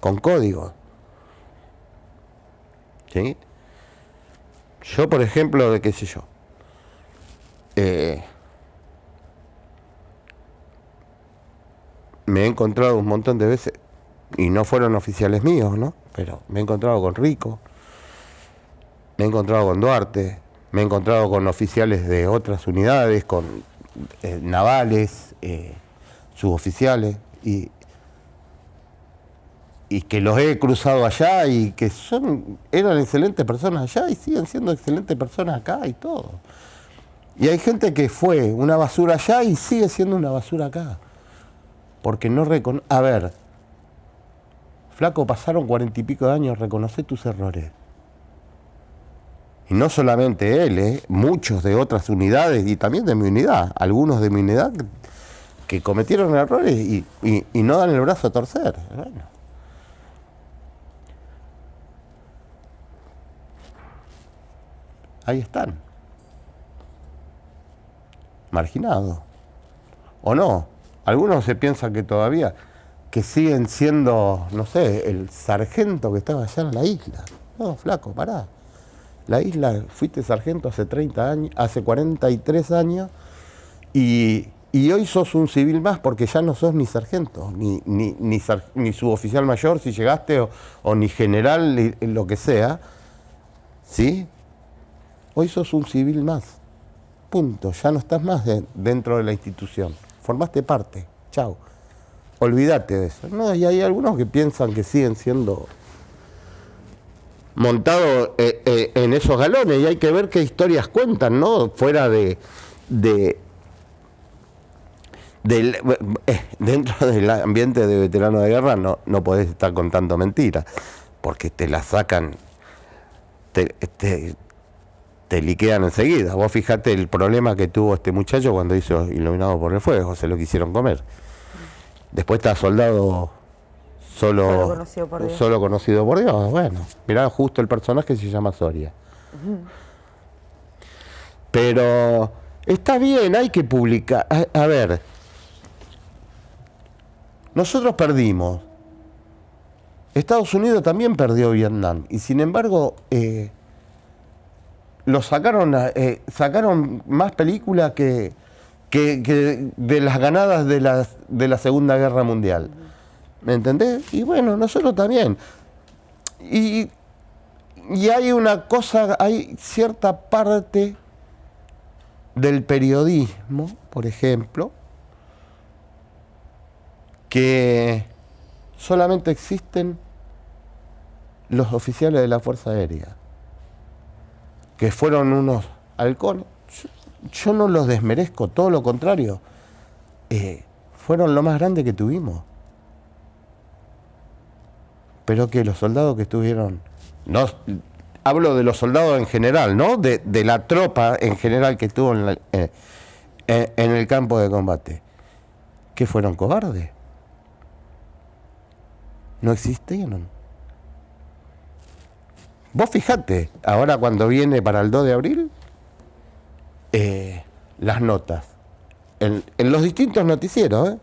Speaker 1: Con código. ¿Sí? Yo, por ejemplo, de qué sé yo. Me he encontrado un montón de veces, y no fueron oficiales míos, ¿no? Pero me he encontrado con Rico, me he encontrado con Duarte, me he encontrado con oficiales de otras unidades, con navales, suboficiales, y y que los he cruzado allá y que eran excelentes personas allá y siguen siendo excelentes personas acá y todo. Y hay gente que fue una basura allá y sigue siendo una basura acá. Porque no reconoce... A ver, flaco, pasaron 40 y pico de años, reconoce tus errores. Y no solamente él, muchos de otras unidades y también de mi unidad, algunos de mi unidad que cometieron errores y no dan el brazo a torcer. Bueno. Ahí están. Marginados. ¿O no? Algunos se piensan que todavía, que siguen siendo, no sé, el sargento que estaba allá en la isla. No, flaco, pará. La isla, fuiste sargento hace 30 años, hace 43 años y hoy sos un civil más porque ya no sos ni sargento, ni suboficial mayor si llegaste o ni general, lo que sea, ¿sí? Hoy sos un civil más, punto, ya no estás más dentro de la institución, formaste parte, chao, olvídate de eso. No, y hay algunos que piensan que siguen siendo montados en esos galones y hay que ver qué historias cuentan, ¿no? Fuera dentro del ambiente de veterano de guerra no podés estar contando mentiras, porque te la sacan, te liquedan enseguida. Vos fijate el problema que tuvo este muchacho cuando hizo Iluminado por el Fuego, se lo quisieron comer. Después está soldado solo conocido por Dios. Bueno, mirá, justo el personaje se llama Soria. Pero está bien, hay que publicar. A ver, nosotros perdimos. Estados Unidos también perdió Vietnam. Y sin embargo, lo sacaron más películas que de las ganadas de la Segunda Guerra Mundial. ¿Me entendés? Y bueno, nosotros también. Y hay una cosa, hay cierta parte del periodismo, por ejemplo, que solamente existen los oficiales de la Fuerza Aérea, que fueron unos halcones. Yo no los desmerezco, todo lo contrario. Fueron lo más grande que tuvimos. Pero que los soldados que estuvieron, no hablo de los soldados en general, ¿no? De la tropa en general que estuvo en el campo de combate, que fueron cobardes. No existieron. Vos fijate, ahora cuando viene para el 2 de abril, las notas, en los distintos noticieros,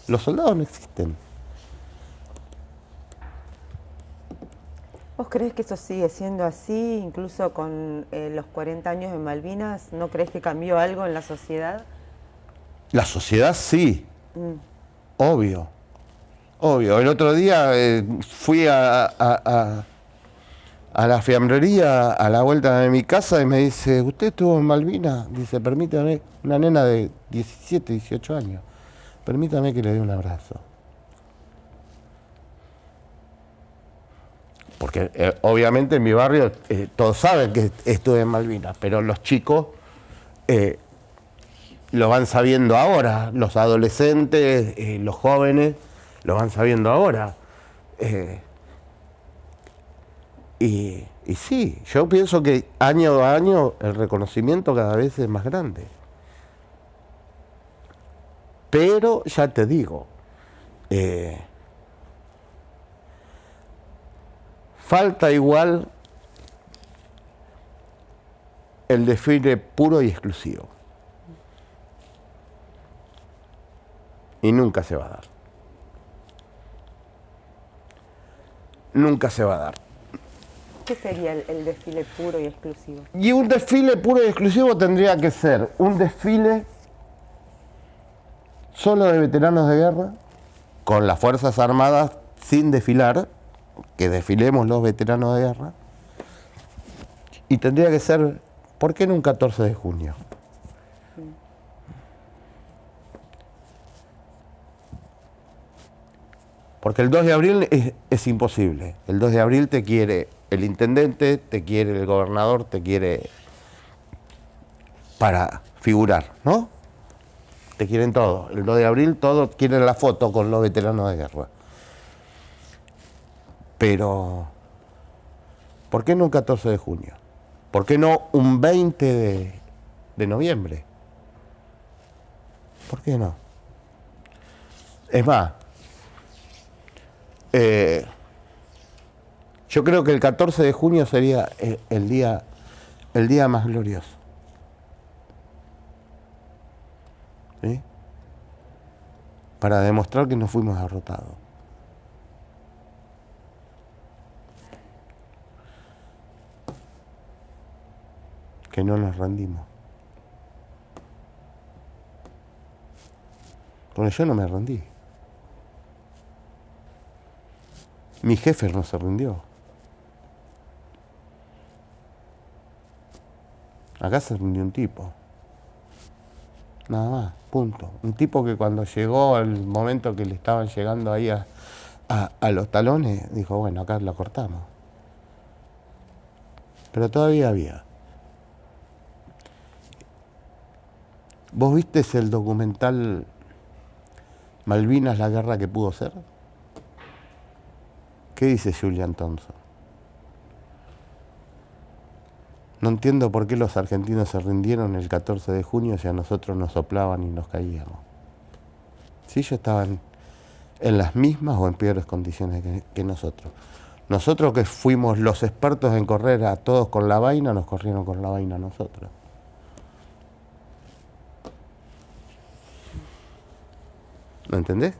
Speaker 1: los soldados no existen.
Speaker 2: ¿Vos creés que eso sigue siendo así, incluso con los 40 años de Malvinas? ¿No creés que cambió algo en la sociedad?
Speaker 1: La sociedad sí, obvio. El otro día fui a la fiambrería a la vuelta de mi casa y me dice, ¿usted estuvo en Malvinas? Dice, permítame, una nena de 17, 18 años, permítame que le dé un abrazo. Porque obviamente en mi barrio todos saben que estuve en Malvinas, pero los chicos lo van sabiendo ahora, los adolescentes, los jóvenes, lo van sabiendo ahora. Y sí, yo pienso que año a año el reconocimiento cada vez es más grande. Pero ya te digo, falta igual el desfile puro y exclusivo. Y nunca se va a dar. Nunca se va a dar.
Speaker 2: ¿Qué sería el desfile puro y exclusivo?
Speaker 1: Y un desfile puro y exclusivo tendría que ser un desfile solo de veteranos de guerra, con las Fuerzas Armadas sin desfilar, que desfilemos los veteranos de guerra, y tendría que ser, ¿por qué no un 14 de junio? Porque el 2 de abril es imposible. El 2 de abril te quiere el intendente, te quiere el gobernador, te quiere para figurar, ¿no? Te quieren todo. El 2 de abril todos quieren la foto con los veteranos de guerra. Pero, ¿por qué no un 14 de junio? ¿Por qué no un 20 de noviembre? ¿Por qué no? Es más, yo creo que el 14 de junio sería el día más glorioso. ¿Sí? Para demostrar que no fuimos derrotados. Que no nos rendimos. Porque yo no me rendí. Mi jefe no se rindió. Acá se rindió un tipo. Nada más, punto. Un tipo que cuando llegó el momento que le estaban llegando ahí a los talones, dijo, bueno, acá lo cortamos. Pero todavía había. ¿Vos viste el documental Malvinas, la guerra que pudo ser? ¿Qué dice Julian Thompson? No entiendo por qué los argentinos se rindieron el 14 de junio si a nosotros nos soplaban y nos caíamos. Si ellos estaban en las mismas o en peores condiciones que nosotros. Nosotros que fuimos los expertos en correr a todos con la vaina, nos corrieron con la vaina a nosotros. ¿Lo entendés?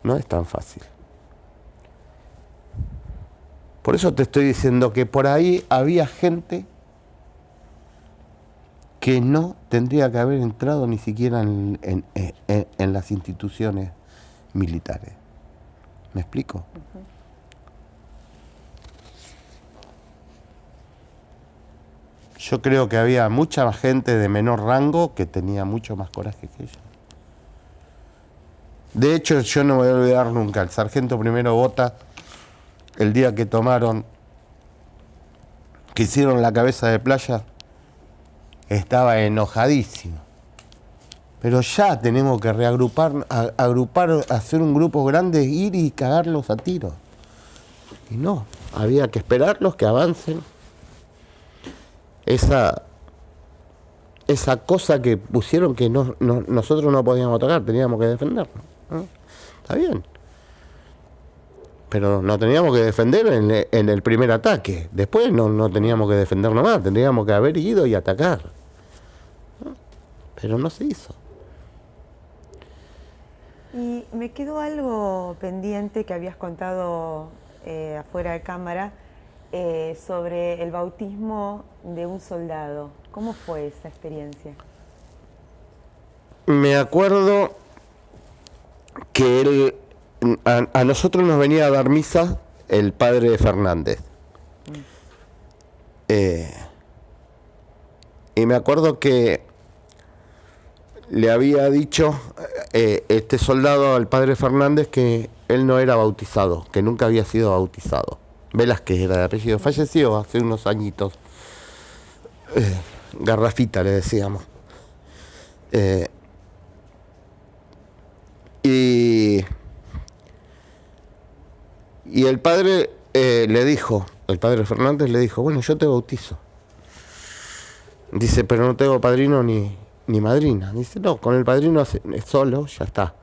Speaker 1: No es tan fácil. Por eso te estoy diciendo que por ahí había gente que no tendría que haber entrado ni siquiera en las instituciones militares. ¿Me explico? Uh-huh. Yo creo que había mucha más gente de menor rango que tenía mucho más coraje que ellos. De hecho, yo no me voy a olvidar nunca, el sargento primero Bota, el día que hicieron la cabeza de playa, estaba enojadísimo. Pero ya tenemos que agrupar, hacer un grupo grande, ir y cagarlos a tiros. Y no, había que esperarlos que avancen. Esa cosa que pusieron que nosotros no podíamos tocar, teníamos que defendernos. ¿No? Está bien. Pero nos teníamos que defender en el primer ataque. Después no teníamos que defendernos más, tendríamos que haber ido y atacar. ¿No? Pero no se hizo.
Speaker 2: Y me quedó algo pendiente que habías contado afuera de cámara sobre el bautismo de un soldado. ¿Cómo fue esa experiencia?
Speaker 1: Me acuerdo que a nosotros nos venía a dar misa el padre Fernández. Y me acuerdo que le había dicho este soldado al padre Fernández que él no era bautizado, que nunca había sido bautizado. Velázquez era de apellido, falleció hace unos añitos. Garrafita le decíamos. Y el padre le dijo, el padre Fernández le dijo, bueno, yo te bautizo. Dice, pero no tengo padrino ni madrina. Dice, no, con el padrino solo, ya está.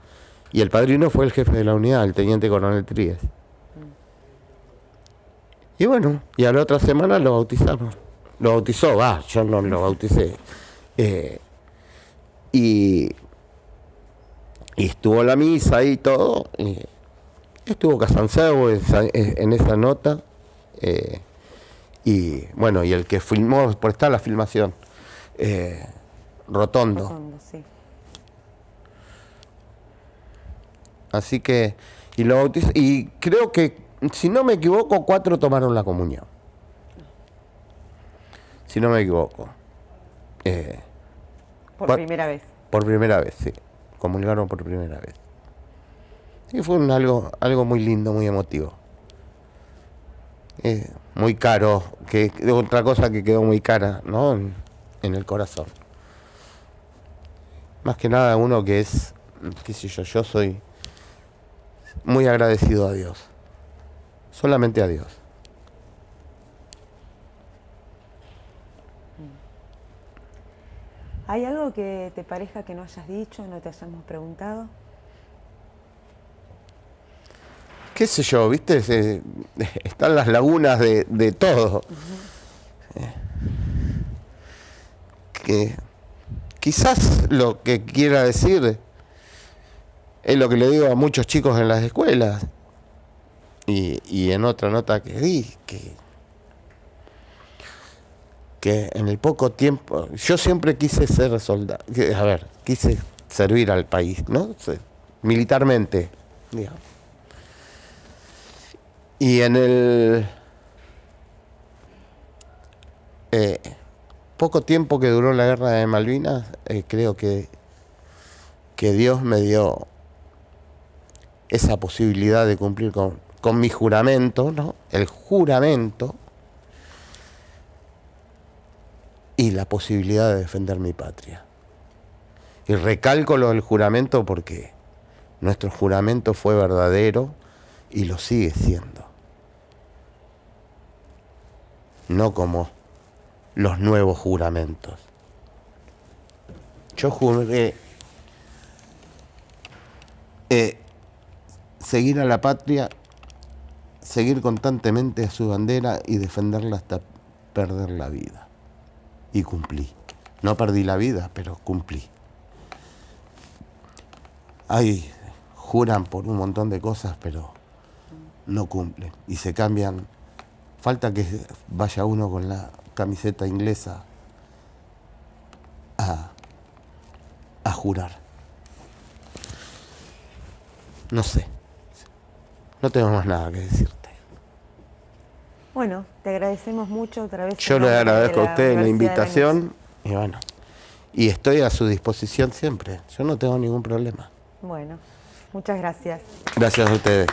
Speaker 1: Y el padrino fue el jefe de la unidad, el teniente coronel Tríez. Y bueno, y a la otra semana lo bautizamos. Lo bautizó, yo no lo bauticé. Y estuvo la misa y todo. Y estuvo Casanseu en esa nota. Y bueno, y el que filmó, por estar la filmación, Rotondo,
Speaker 2: sí.
Speaker 1: Así que, y lo bautizó, y creo que, si no me equivoco, 4 tomaron la comunión. Si no me equivoco.
Speaker 2: Por primera vez.
Speaker 1: Por primera vez, sí. Comulgaron por primera vez. Y fue algo muy lindo, muy emotivo. Muy caro, que otra cosa que quedó muy cara, ¿no? En el corazón. Más que nada uno que es, qué sé yo soy muy agradecido a Dios. Solamente a Dios.
Speaker 2: ¿Hay algo que te parezca que no hayas dicho, no te hayamos preguntado?
Speaker 1: Qué sé yo, viste, están las lagunas de todo. Que quizás lo que quiera decir es lo que le digo a muchos chicos en las escuelas y en otra nota que di, que en el poco tiempo, yo siempre quise ser soldado, quise servir al país, ¿no? Militarmente, digamos. Y en el poco tiempo que duró la guerra de Malvinas, creo que Dios me dio esa posibilidad de cumplir con mi juramento, ¿no? El juramento y la posibilidad de defender mi patria. Y recalco lo del juramento porque nuestro juramento fue verdadero y lo sigue siendo. No como los nuevos juramentos. Yo juré seguir a la patria, seguir constantemente a su bandera y defenderla hasta perder la vida. Y cumplí. No perdí la vida, pero cumplí. Ay, juran por un montón de cosas, pero no cumplen. Y se cambian. Falta que vaya uno con la camiseta inglesa a jurar. No sé. No tengo más nada que decirte.
Speaker 2: Bueno, te agradecemos mucho otra vez.
Speaker 1: Yo le agradezco a usted la invitación y bueno, y estoy a su disposición siempre. Yo no tengo ningún problema.
Speaker 2: Bueno, muchas gracias.
Speaker 1: Gracias a ustedes.